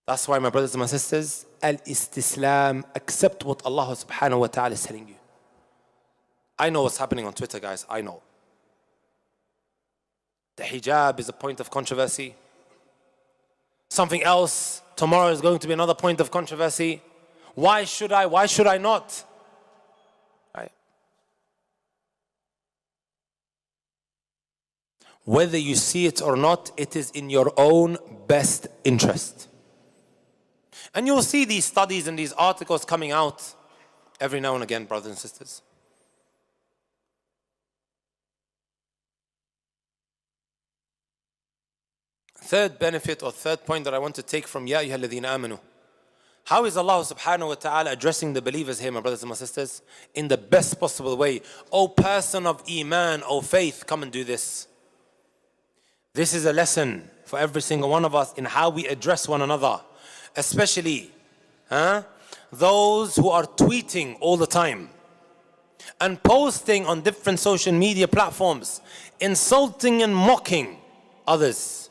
[SPEAKER 1] That's why, my brothers and my sisters, al-istislam, accept what Allah subhanahu wa ta'ala is telling you. I know what's happening on Twitter, guys. I know. The hijab is a point of controversy. Something else tomorrow is going to be another point of controversy. Why should I? Why should I not? Right? Whether you see it or not, it is in your own best interest. And you'll see these studies and these articles coming out every now and again, brothers and sisters. Third benefit or third point that I want to take from Ya ayyuha alladhina amanu. How is Allah subhanahu wa ta'ala addressing the believers here, my brothers and my sisters? In the best possible way. O person of Iman, O faith, come and do this. This is a lesson for every single one of us in how we address one another. Especially those who are tweeting all the time and posting on different social media platforms, insulting and mocking others.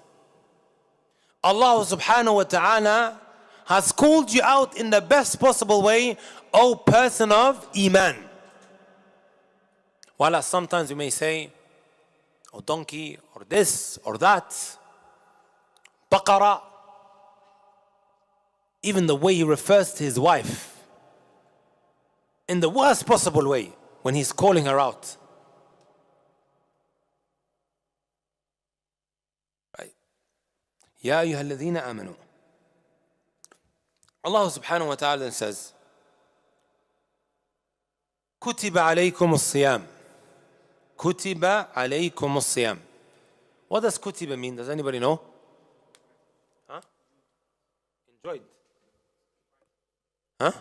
[SPEAKER 1] Allah subhanahu wa ta'ala has called you out in the best possible way, O person of Iman. While sometimes we may say, oh donkey, or this, or that, Baqarah, even the way he refers to his wife, in the worst possible way, when he's calling her out. Right? Ya ayyuha alladhina amanu. Allah subhanahu wa ta'ala says, Kutiba alaykum as-siyam. Kutiba alaykum as-siyam. What does kutiba mean? Does anybody know? Huh? Enjoyed. Huh?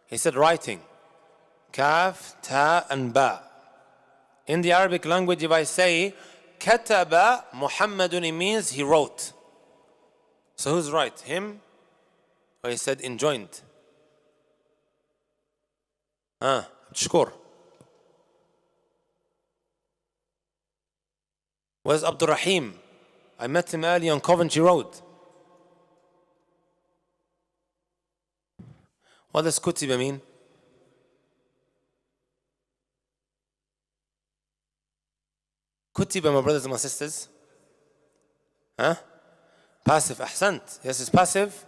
[SPEAKER 1] He said writing. Kaf, ta, and ba. In the Arabic language, if I say kataba Muhammadun, it means he wrote. So who's right? Him? Or he said enjoined? Shkur. Where's Abdul Rahim? I met him early on Coventry Road. What does kutiba mean? Kutiba, my brothers and my sisters. Passive, ahsant. Yes, it's passive.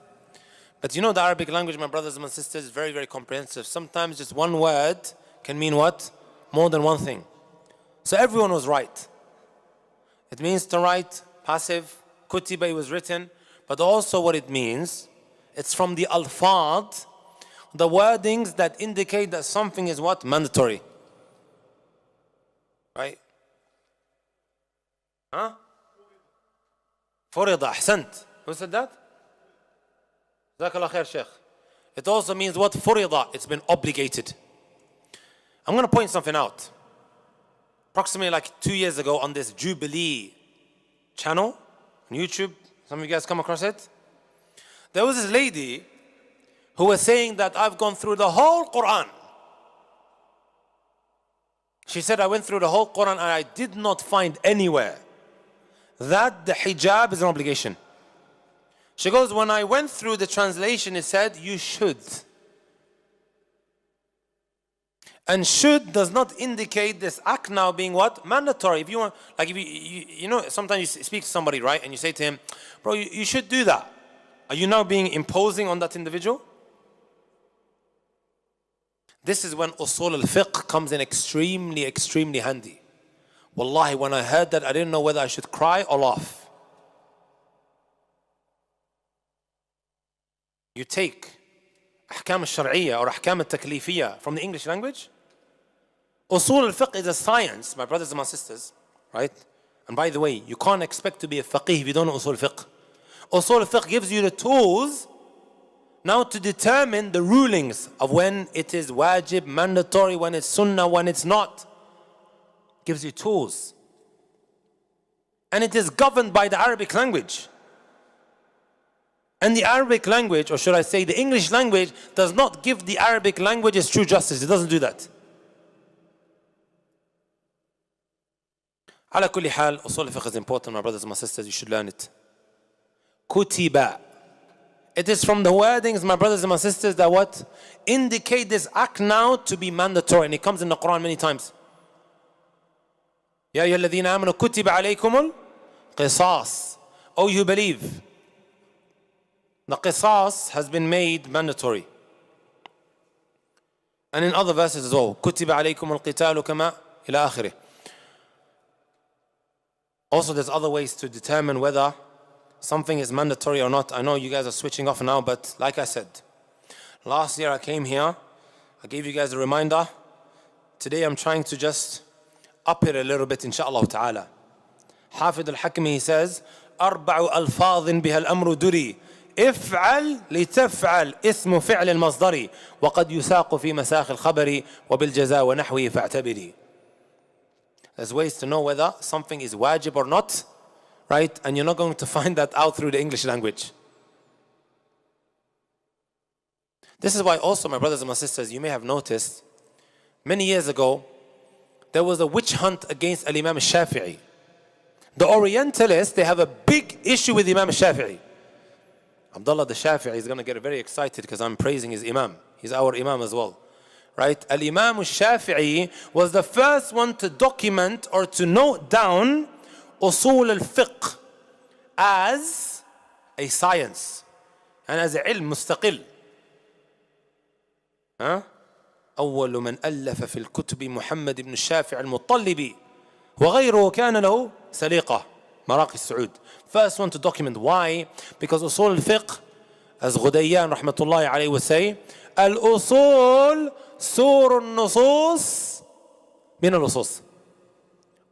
[SPEAKER 1] But you know the Arabic language, my brothers and my sisters, is very, very comprehensive. Sometimes just one word can mean what? More than one thing. So everyone was right. It means to write, passive, kutiba, it was written. But also what it means, it's from the alfad, the wordings that indicate that something is what? Mandatory. Right? Furida, ahsant. Who said that? Jazakallah khair, Sheikh. It also means what? Furida, it's been obligated. I'm going to point something out. Approximately like 2 years ago on this Jubilee channel on YouTube, some of you guys come across it. There was this lady who was saying that I've gone through the whole Quran. She said, I went through the whole Quran and I did not find anywhere that the hijab is an obligation. She goes, when I went through the translation, it said, you should. And should does not indicate this act now being what? Mandatory. If you want, like if you know, sometimes you speak to somebody, right? And you say to him, bro, you should do that. Are you now being imposing on that individual? This is when usul al-fiqh comes in extremely, extremely handy. Wallahi, when I heard that, I didn't know whether I should cry or laugh. You take ahkam al-shar'iyya or ahkam al-taklifiyya from the English language. Usul al-fiqh is a science, my brothers and my sisters, right? And by the way, you can't expect to be a faqih if you don't know usul al-fiqh. Usul al-fiqh gives you the tools now to determine the rulings of when it is wajib, mandatory, when it's sunnah, when it's not. Gives you tools. And it is governed by the Arabic language. And the Arabic language, or should I say the English language, does not give the Arabic language its true justice. It doesn't do that. Ala kulli hal, usul al-fiqh is important, my brothers and my sisters, you should learn it. Kutiba. It is from the wordings, my brothers and my sisters, that what? Indicate this act now to be mandatory. And it comes in the Quran many times. Ya ayyuha alladhina amanu kutiba alaykumul qisas. Oh, you believe. The qisas has been made mandatory. And in other verses as well. Kutiba alaykumul qitalu kama ila akhirih. Also, there's other ways to determine whether something is mandatory or not. I know you guys are switching off now, but like I said, last year I came here, I gave you guys a reminder. Today I'm trying to just up it a little bit, inshaAllah ta'ala. Hafid al-Hakmi, he says, أربع ألفاظ بها الأمر دري افعل لتفعل اسم فعل المصدر وقد يساق في مساخ الخبر وبالجزاء ونحوه فاعتبري. There's ways to know whether something is wajib or not, right? And you're not going to find that out through the English language. This is why also, my brothers and my sisters, you may have noticed, many years ago, there was a witch hunt against Imam al-Shafi'i. The Orientalists, they have a big issue with Imam al-Shafi'i. Abdullah the Shafi'i is going to get very excited because I'm praising his Imam. He's our Imam as well. Right? Al-Imam al-Shafi'i was the first one to document or to note down usul al-fiqh as a science and as a ilm mustaqil. أول من ألف في الكتب محمد بن الشافعي المطلبي وغيره كان له سليقة مراقي السعود. First one to document. Why? Because usul al-fiqh, as Ghudayyan rahmatullahi alayhi would say, al-usul sur al-nusus min al-usus.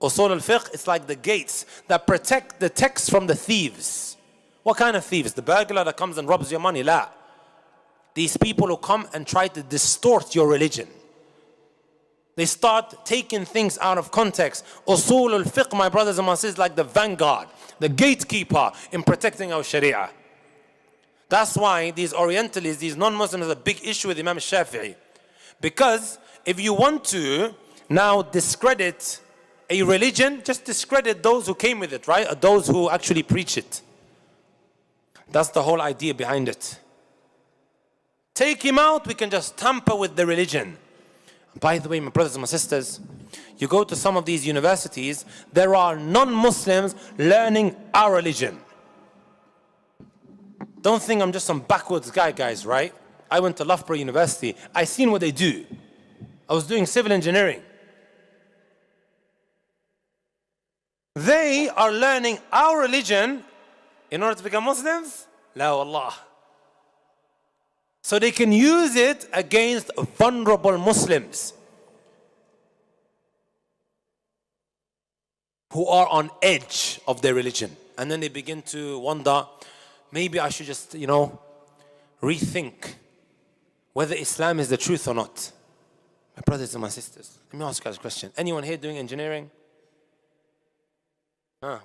[SPEAKER 1] Usul al-fiqh is like the gates that protect the text from the thieves. What kind of thieves? The burglar that comes and robs your money? La. These people who come and try to distort your religion. They start taking things out of context. Usul al-fiqh, my brothers and my sisters, like the vanguard, the gatekeeper in protecting our sharia. That's why these Orientalists, these non-Muslims, have a big issue with Imam Shafi'i. Because if you want to now discredit a religion, just discredit those who came with it, right? Or those who actually preach it. That's the whole idea behind it. Take him out, we can just tamper with the religion. By the way, my brothers and my sisters, you go to some of these universities, there are non-Muslims learning our religion. Don't think I'm just some backwards guy, guys, right? I went to Loughborough University. I seen what they do. I was doing civil engineering. They are learning our religion in order to become Muslims? La wallah. So they can use it against vulnerable Muslims who are on edge of their religion. And then they begin to wonder, maybe I should just, rethink whether Islam is the truth or not. My brothers and my sisters, let me ask you guys a question. Anyone here doing engineering?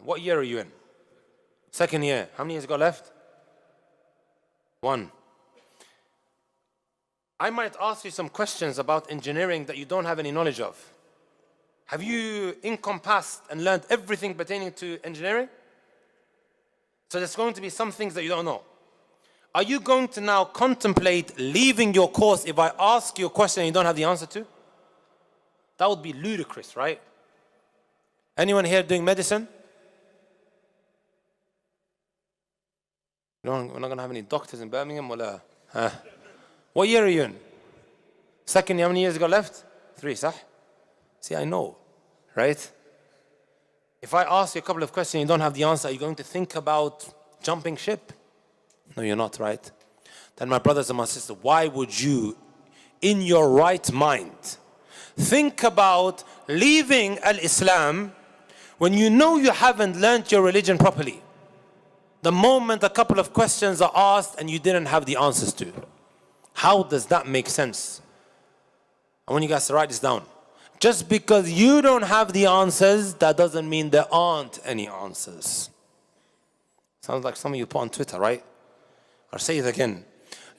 [SPEAKER 1] What year are you in? Second year. How many years got left? 1. I might ask you some questions about engineering that you don't have any knowledge of. Have you encompassed and learned everything pertaining to engineering? So there's going to be some things that you don't know. Are you going to now contemplate leaving your course if I ask you a question and you don't have the answer to? That would be ludicrous, right? Anyone here doing medicine? We're not going to have any doctors in Birmingham? What year are you in? Second year, how many years you got left? 3, sah? See, I know, right? If I ask you a couple of questions and you don't have the answer, are you going to think about jumping ship? No, you're not, right? Then my brothers and my sisters, why would you, in your right mind, think about leaving al-Islam when you know you haven't learned your religion properly? The moment a couple of questions are asked and you didn't have the answers to. How does that make sense? I want you guys to write this down. Just because you don't have the answers, that doesn't mean there aren't any answers. Sounds like some of you put on Twitter, right? Or say it again.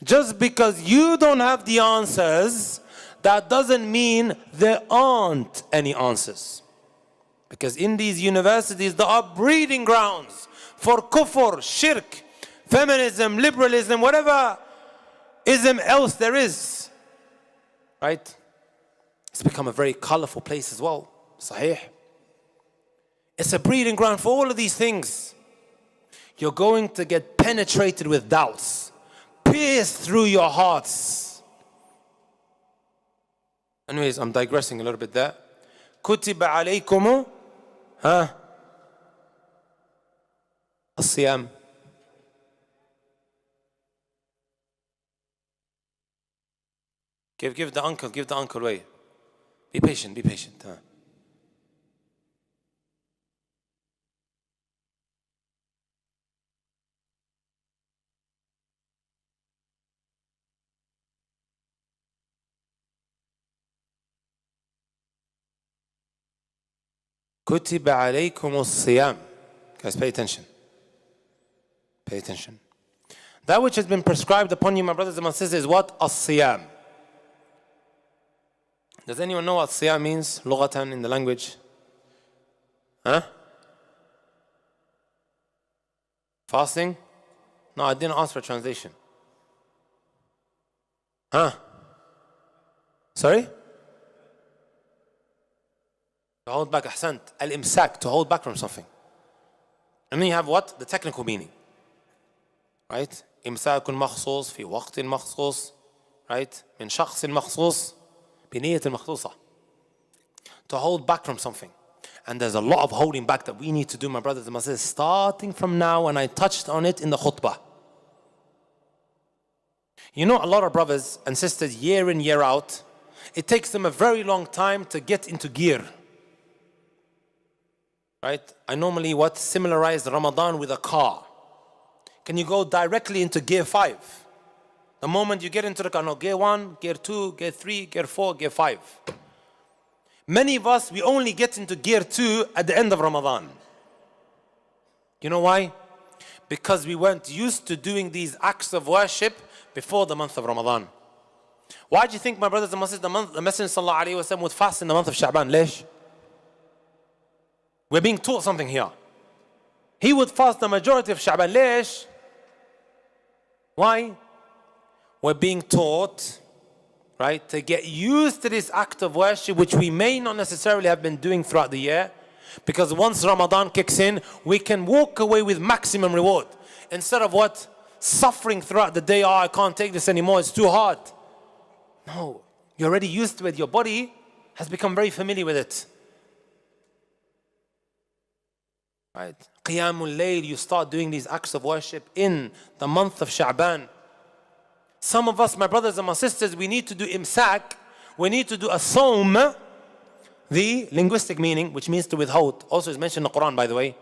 [SPEAKER 1] Just because you don't have the answers, that doesn't mean there aren't any answers. Because in these universities, there are breeding grounds for kufr, shirk, feminism, liberalism, whatever ism else there is. Right? It's become a very colorful place as well. Sahih. It's a breeding ground for all of these things. You're going to get penetrated with doubts, pierced through your hearts. Anyways, I'm digressing a little bit there. كتب عليكم الصيام. Give the uncle way. Be patient. كتب عليكم الصيام. Guys, pay attention. Pay attention. That which has been prescribed upon you, my brothers and my sisters, is what? As-siyam. Does anyone know what siyam means, lughatan, in the language? Fasting? No, I didn't ask for translation. Huh? Sorry? To hold back, ahsant. Al-imsak, to hold back from something. And then you have what? The technical meaning. Right? إمساك مخصوص في وقت مخصوص. Right? من شخص مخصوص بنية مخصوصة. To hold back from something. And there's a lot of holding back that we need to do, my brothers and my sisters, starting from now, and I touched on it in the khutbah. You know, a lot of brothers and sisters, year in, year out, it takes them a very long time to get into gear. Right? I normally similarize Ramadan with a car. Can you go directly into gear 5? The moment you get into the car, no, gear 1, gear 2, gear 3, gear 4, gear 5. Many of us, we only get into gear 2 at the end of Ramadan. You know why? Because we weren't used to doing these acts of worship before the month of Ramadan. Why do you think, my brothers and sisters, the Messenger sallallahu alaihi wasallam would fast in the month of Sha'ban? Lesh? We're being taught something here. He would fast the majority of Sha'ban. Lesh? Why? We're being taught, right, to get used to this act of worship, which we may not necessarily have been doing throughout the year, because once Ramadan kicks in, we can walk away with maximum reward. Instead of suffering throughout the day, I can't take this anymore, it's too hard. No, you're already used to it. Your body has become very familiar with it. Right? Qiyamul Layl, you start doing these acts of worship in the month of Sha'ban. Some of us, my brothers and my sisters, we need to do imsak. We need to do a sawm. The linguistic meaning, which means to withhold, also is mentioned in the Quran, by the way.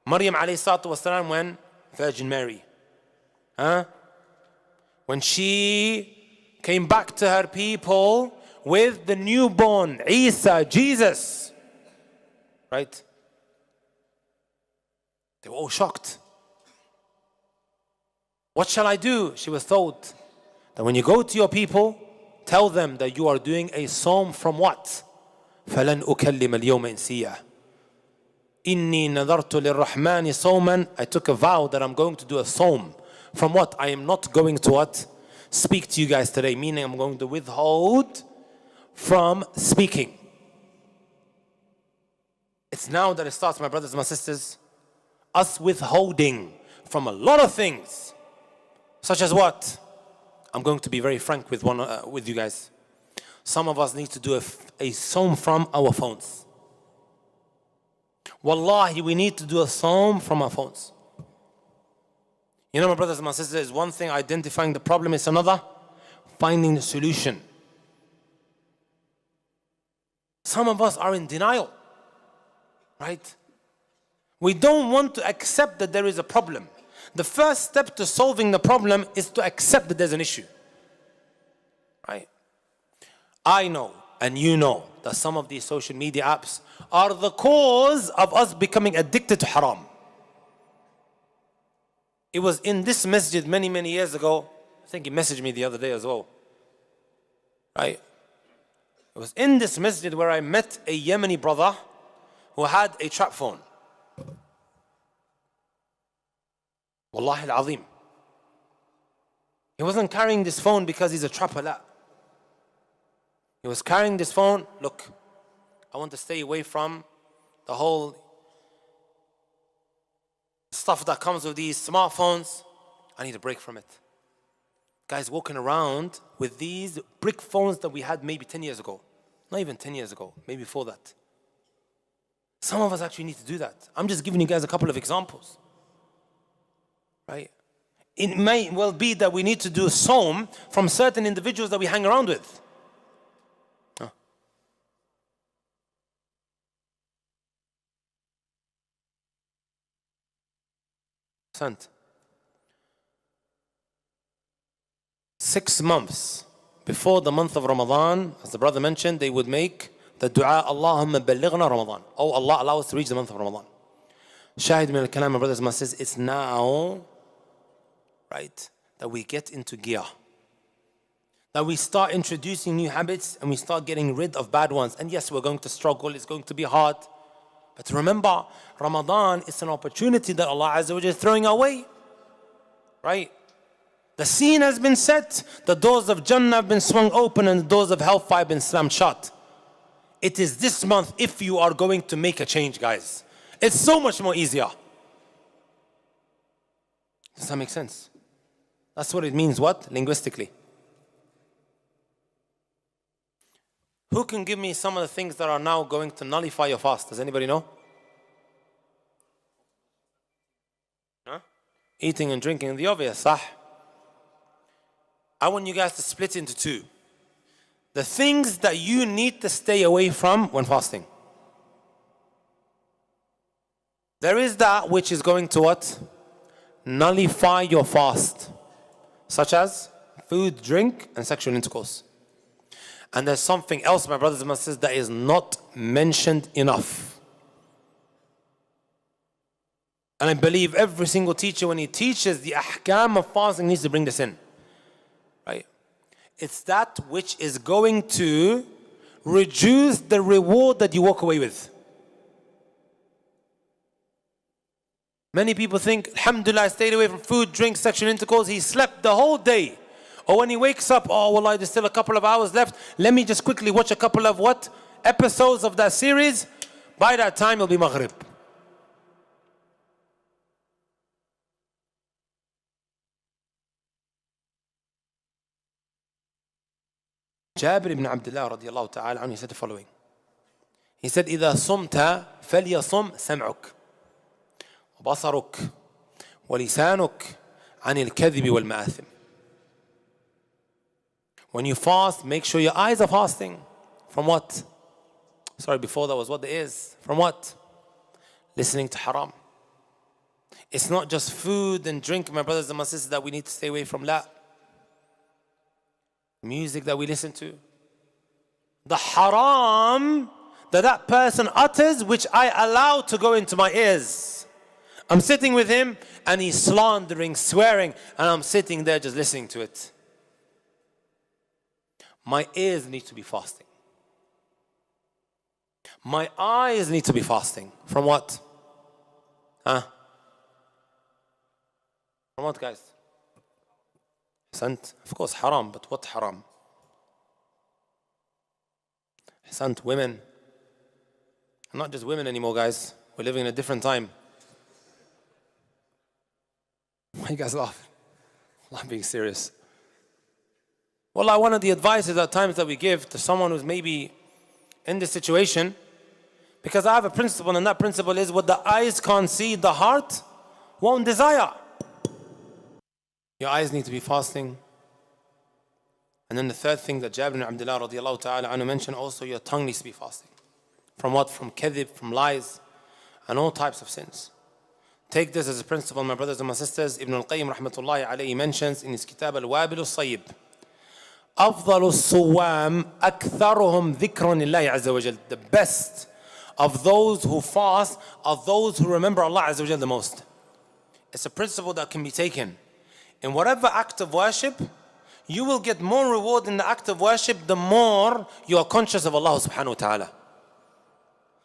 [SPEAKER 1] Maryam alayhi salatu wasalam, when Virgin Mary, when she came back to her people with the newborn Isa, Jesus, right? They were all shocked. What shall I do? She was told that when you go to your people, tell them that you are doing a psalm from what? فَلَنْ أُكَلِّمَ الْيَوْمَ إِنْسِيًّا إِنِّي نَذَرْتُ لِلرَّحْمَنِ صَوْمًا. I took a vow that I'm going to do a psalm. From what? I am not going to what? Speak to you guys today. Meaning I'm going to withhold from speaking. It's now that it starts, my brothers and my sisters. Us withholding from a lot of things. Such as what? I'm going to be very frank with you guys. Some of us need to do a psalm from our phones. Wallahi, we need to do a psalm from our phones. You know, my brothers and my sisters, one thing, identifying the problem is another, finding the solution. Some of us are in denial, right? We don't want to accept that there is a problem. The first step to solving the problem is to accept that there's an issue. Right? I know, and you know, that some of these social media apps are the cause of us becoming addicted to haram. It was in this masjid many, many years ago. I think he messaged me the other day as well. Right? It was in this masjid where I met a Yemeni brother who had a trap phone. Wallahi al-azim. He wasn't carrying this phone because he's a trapper. La. He was carrying this phone. Look, I want to stay away from the whole stuff that comes with these smartphones. I need a break from it. Guys walking around with these brick phones that we had maybe 10 years ago. Not even 10 years ago, maybe before that. Some of us actually need to do that. I'm just giving you guys a couple of examples. Right? It may well be that we need to do a psalm from certain individuals that we hang around with. Oh. Sent. 6 months before the month of Ramadan, as the brother mentioned, they would make the dua, Allahumma ballighna Ramadan. Oh Allah, allow us to reach the month of Ramadan. Shahid min al-kalam, my brothers and my sisters, it's now, right, that we get into gear. That we start introducing new habits and we start getting rid of bad ones. And yes, we're going to struggle, it's going to be hard. But remember, Ramadan is an opportunity that Allah Azza wa Jalla is throwing our way. Right? The scene has been set, the doors of Jannah have been swung open, and the doors of hellfire have been slammed shut. It is this month if you are going to make a change, guys. It's so much more easier. Does that make sense? That's what it means, what? Linguistically. Who can give me some of the things that are now going to nullify your fast? Does anybody know? Huh? Eating and drinking, the obvious, sah? I want you guys to split into two. The things that you need to stay away from when fasting. There is that which is going to what? Nullify your fast. Such as food, drink, and sexual intercourse. And there's something else, my brothers and my sisters, that is not mentioned enough. And I believe every single teacher, when he teaches the ahkam of fasting, needs to bring this in. Right? It's that which is going to reduce the reward that you walk away with. Many people think, alhamdulillah, I stayed away from food, drink, sexual intercourse. He slept the whole day. Or when he wakes up, oh, wallah, there's still a couple of hours left. Let me just quickly watch a couple of what? Episodes of that series. By that time, it'll be Maghrib. Jabir ibn Abdullah radiallahu ta'ala anhu, he said the following. He said, إِذَا صُمْتَ فَلْيَصُمْ سَمْعُكَ وَبَصَرُكَ وَلِسَانُكَ عَنِ الْكَذِبِ وَالْمَآثِمِ. When you fast, make sure your eyes are fasting. From what? Sorry, before that was what the ears. From what? Listening to haram. It's not just food and drink, my brothers and my sisters, that we need to stay away from. La. Music that we listen to. The haram that person utters, which I allow to go into my ears. I'm sitting with him and he's slandering, swearing, and I'm sitting there just listening to it. My ears need to be fasting. My eyes need to be fasting. From what? Huh? From what, guys? Of course, haram, but what haram? Women. Not just women anymore, guys. We're living in a different time. Why are you guys laughing? I'm being serious. Well, one of the advices at times that we give to someone who's maybe in this situation, because I have a principle, and that principle is what the eyes can't see, the heart won't desire. Your eyes need to be fasting. And then the third thing that Jabir ibn Abdullah radiallahu ta'ala anhu mentioned, also your tongue needs to be fasting. From what? From kadhib, from lies, and all types of sins. Take this as a principle, my brothers and my sisters. Ibn al-Qayyim rahmatullahi alayhi mentions in his kitab al-Wabil al-Sayyib, أفضل الصوام أكثرهم ذكرا لله عز وجل. The best of those who fast are those who remember Allah عز وجل the most. It's a principle that can be taken. In whatever act of worship, you will get more reward in the act of worship the more you are conscious of Allah subhanahu wa ta'ala.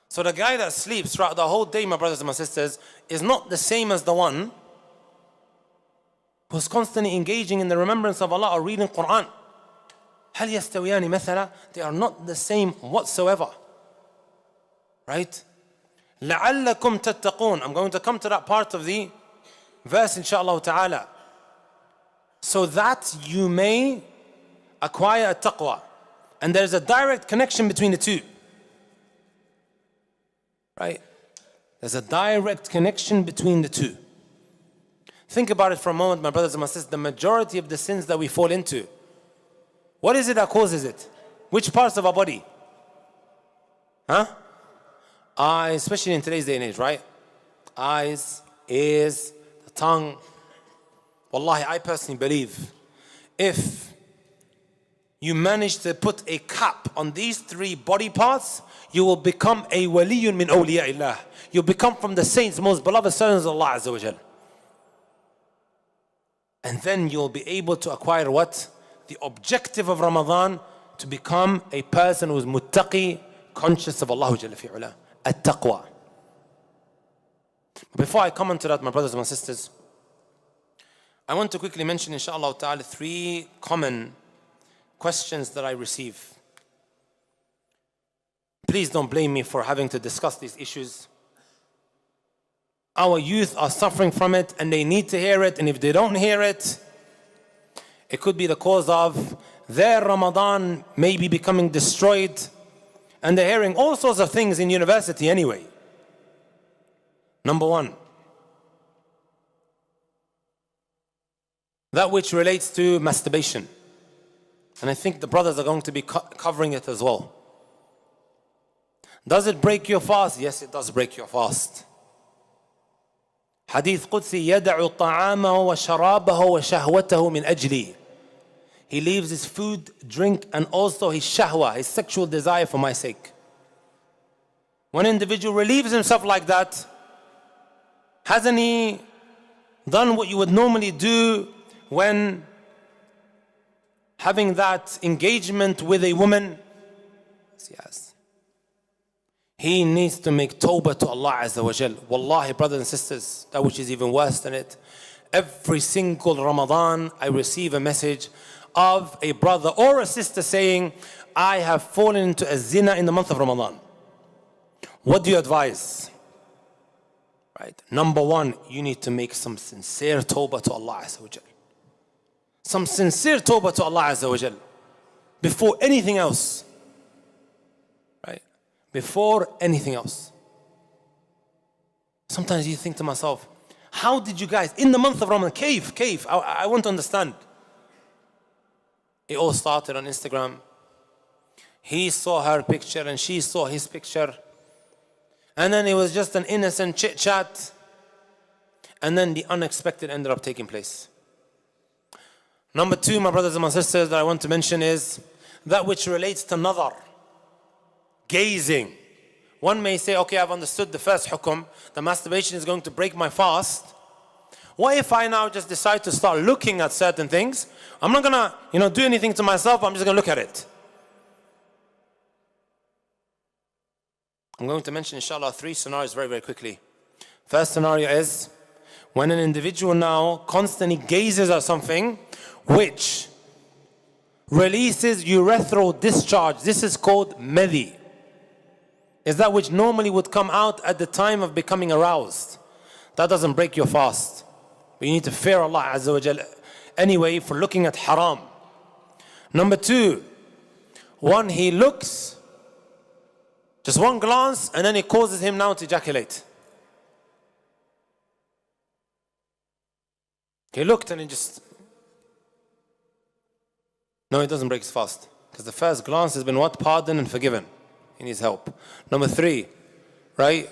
[SPEAKER 1] So the guy that sleeps throughout the whole day, my brothers and my sisters, is not the same as the one who's constantly engaging in the remembrance of Allah or reading Quran. هل يستويان مثلا? They are not the same whatsoever. Right? لعلكم تتقون. I'm going to come to that part of the verse inshallah ta'ala. So that you may acquire a taqwa. And there's a direct connection between the two. Right? There's a direct connection between the two. Think about it for a moment, my brothers and my sisters. The majority of the sins that we fall into, what is it that causes it? Which parts of our body? Huh? Eyes, especially in today's day and age, right? Eyes, ears, the tongue. Wallahi, I personally believe if you manage to put a cap on these three body parts, you will become a waliyun min awliya'illah. You'll become from the saints, most beloved servants of Allah Azza wa Jal. And then you'll be able to acquire what? The objective of Ramadan, to become a person who is muttaqi, conscious of Allah Jalla fi'ula, at-taqwa. Before I come on to that, my brothers and my sisters, I want to quickly mention, inshallah ta'ala, 3 common questions that I receive. Please don't blame me for having to discuss these issues. Our youth are suffering from it and they need to hear it, and if they don't hear it, it could be the cause of their Ramadan maybe becoming destroyed, and they're hearing all sorts of things in university anyway. Number 1, that which relates to masturbation. And I think the brothers are going to be covering it as well. Does it break your fast? Yes, it does break your fast. Hadith Qudsi, يَدَعُ طَعَامَهُ وَشَرَابَهُ وَشَهْوَتَهُ مِنْ أَجْلِي. He leaves his food, drink, and also his shahwa, his sexual desire, for my sake. When an individual relieves himself like that, hasn't he done what you would normally do when having that engagement with a woman? Yes. He needs to make tawbah to Allah Azza wa Jal. Wallahi, brothers and sisters, that which is even worse than it. Every single Ramadan, I receive a message of a brother or a sister saying, I have fallen into a zina in the month of Ramadan. What do you advise? Right. Number 1, you need to make some sincere tawbah to Allah Azza wa Jal. Some sincere tawbah to Allah Azza wa Jal. Before anything else. Right. Before anything else. Sometimes you think to myself, how did you guys, in the month of Ramadan, cave, I want to understand. It all started on Instagram. He saw her picture and she saw his picture. And then it was just an innocent chit chat. And then the unexpected ended up taking place. Number 2, my brothers and my sisters, that I want to mention is that which relates to nazar. Gazing. One may say, okay, I've understood the first hukum, the masturbation is going to break my fast. What if I now just decide to start looking at certain things? I'm not gonna, do anything to myself, I'm just gonna look at it. I'm going to mention, inshallah, 3 scenarios very, very quickly. First scenario is when an individual now constantly gazes at something which releases urethral discharge. This is called madhi. Is that which normally would come out at the time of becoming aroused. That doesn't break your fast. But you need to fear Allah Azza wa Jalla anyway for looking at haram. Number 2, one, he looks, just one glance, and then it causes him now to ejaculate. He looked and he just... No, it doesn't break his fast. Because the first glance has been what? Pardoned and forgiven. He needs help. Number 3, right?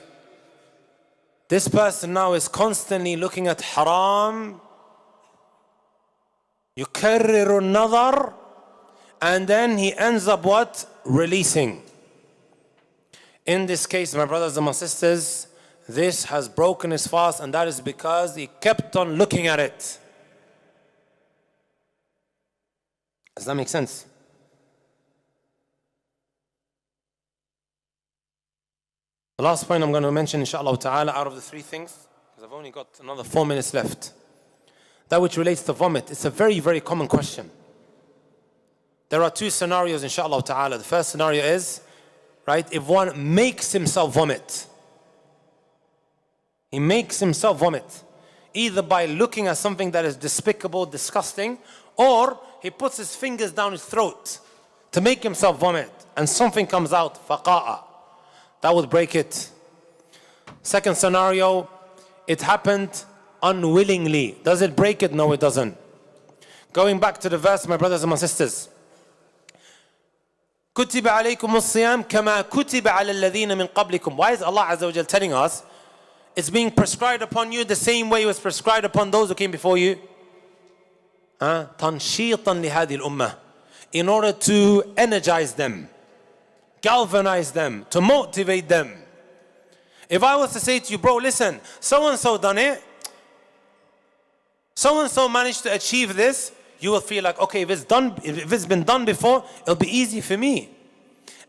[SPEAKER 1] This person now is constantly looking at haram. يكرر النظر, and then he ends up what? Releasing. In this case, my brothers and my sisters, this has broken his fast, and that is because he kept on looking at it. Does that make sense? The last point I'm going to mention, inshallah ta'ala, out of the 3 things, because I've only got another 4 minutes left. That which relates to vomit. It's a very, very common question. There are 2 scenarios, inshallah ta'ala. The first scenario is, right, if one makes himself vomit. He makes himself vomit. Either by looking at something that is despicable, disgusting, or he puts his fingers down his throat to make himself vomit, and something comes out, faqa'a. That would break it. Second scenario, it happened unwillingly. Does it break it? No, it doesn't. Going back to the verse, my brothers and my sisters. كُتِبَ عَلَيْكُمُ الصِّيَامِ كَمَا كُتِبَ عَلَى الَّذِينَ مِنْ قَبْلِكُمْ. Why is Allah Azza wa Jal telling us it's being prescribed upon you the same way it was prescribed upon those who came before you? تَنْشِيطًا لِهَذِهِ الْأُمَّةِ. In order to energize them, galvanize them, to motivate them. If I was to say to you, bro, listen, so-and-so done it, so-and-so managed to achieve this, you will feel like, okay, if it's been done before, it'll be easy for me.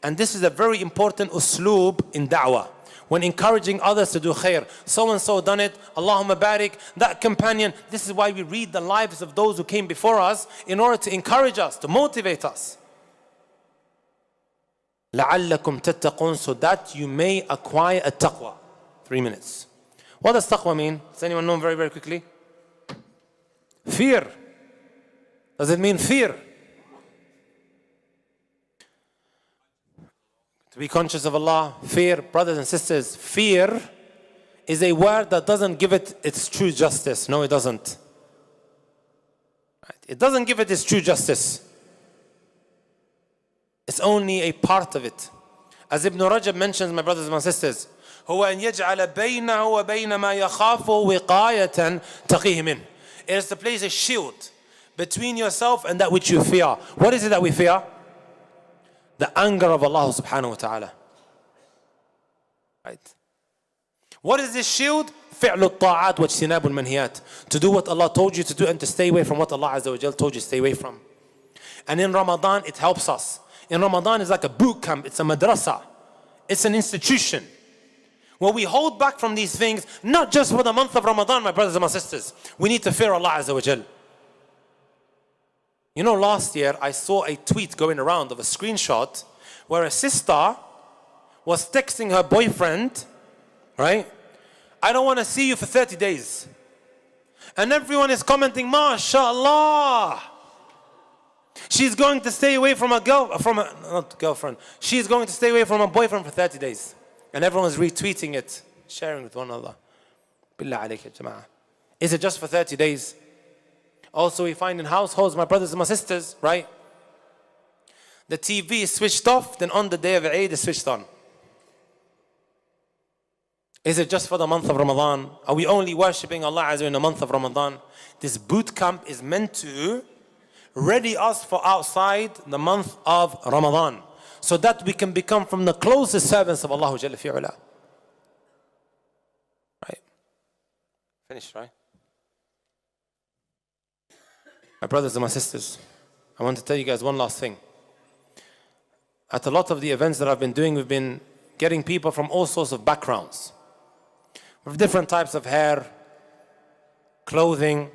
[SPEAKER 1] And this is a very important usloob in da'wah. when encouraging others to do khair. So and so done it, Allahumma barik, that companion. This is why we read the lives of those who came before us, in order to encourage us, to motivate us. لَعَلَّكُمْ تَتَّقُونَ, so that you may acquire a taqwa. 3 minutes. What does taqwa mean? Does anyone know very, very quickly? Fear. Does it mean fear? To be conscious of Allah, fear, brothers and sisters, fear is a word that doesn't give it its true justice. No, it doesn't. It doesn't give it its true justice. It's only a part of it. As Ibn Rajab mentions, my brothers and my sisters, هو أن يجعل بينه وبين ما يخافه وقاية تقيه منه. It is to place a shield between yourself and that which you fear. What is it that we fear? The anger of Allah subhanahu wa ta'ala. Right? What is this shield? فعل الطاعات واجتناب المنهيات. To do what Allah told you to do and to stay away from what Allah Azza wa Jal told you to stay away from. And in Ramadan it helps us. In Ramadan it's like a boot camp, it's a madrasa, it's an institution where we hold back from these things, not just for the month of Ramadan, my brothers and my sisters. We need to fear Allah Azza wa Jal. You know, last year I saw a tweet going around of a screenshot where a sister was texting her boyfriend, right? I don't want to see you for 30 days. And everyone is commenting, MashaAllah. She's going to stay away from she's going to stay away from a boyfriend for 30 days. And everyone's retweeting it, sharing with one another. Billah alayk ya jama'ah. Is it just for 30 days? Also, we find in households, my brothers and my sisters, right? The TV is switched off, then on the day of Eid is switched on. Is it just for the month of Ramadan? Are we only worshipping Allah Azza in the month of Ramadan? This boot camp is meant to ready us for outside the month of Ramadan, so that we can become from the closest servants of Allah Jalla fi'ala. Right? Finished, right? My brothers and my sisters, I want to tell you guys one last thing. At a lot of the events that I've been doing, we've been getting people from all sorts of backgrounds, with different types of hair, clothing.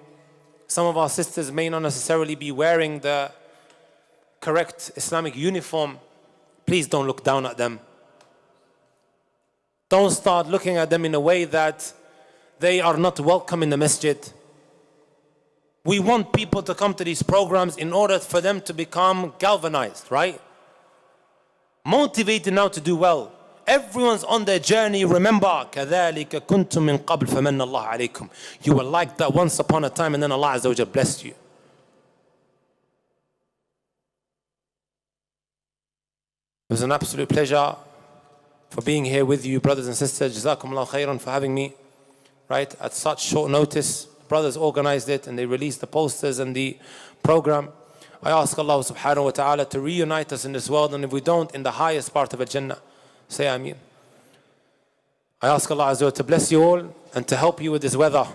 [SPEAKER 1] Some of our sisters may not necessarily be wearing the correct Islamic uniform. Please don't look down at them. Don't start looking at them in a way that they are not welcome in the masjid. We want people to come to these programs in order for them to become galvanized, right? Motivated now to do well. Everyone's on their journey. Remember, كَذَلِكَ كُنْتُم مِّن قَبْلِ فَمَنَّ اللَّهُ عَلَيْكُمْ. You were like that once upon a time, and then Allah Azza wa Jalla blessed you. It was an absolute pleasure for being here with you, brothers and sisters. Jazakumullah khairan for having me, right, at such short notice. The brothers organized it and they released the posters and the program. I ask Allah subhanahu wa ta'ala to reunite us in this world, and if we don't, in the highest part of Al-Jannah. Say Ameen. I ask Allah Azza wa to bless you all and to help you with this weather.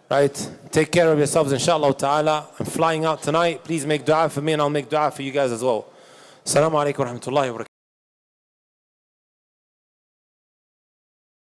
[SPEAKER 1] Right? Take care of yourselves, inshallah ta'ala. I'm flying out tonight. Please make dua for me and I'll make dua for you guys as well. Assalamu alaikum wa rahmatullahi wa barakatuh.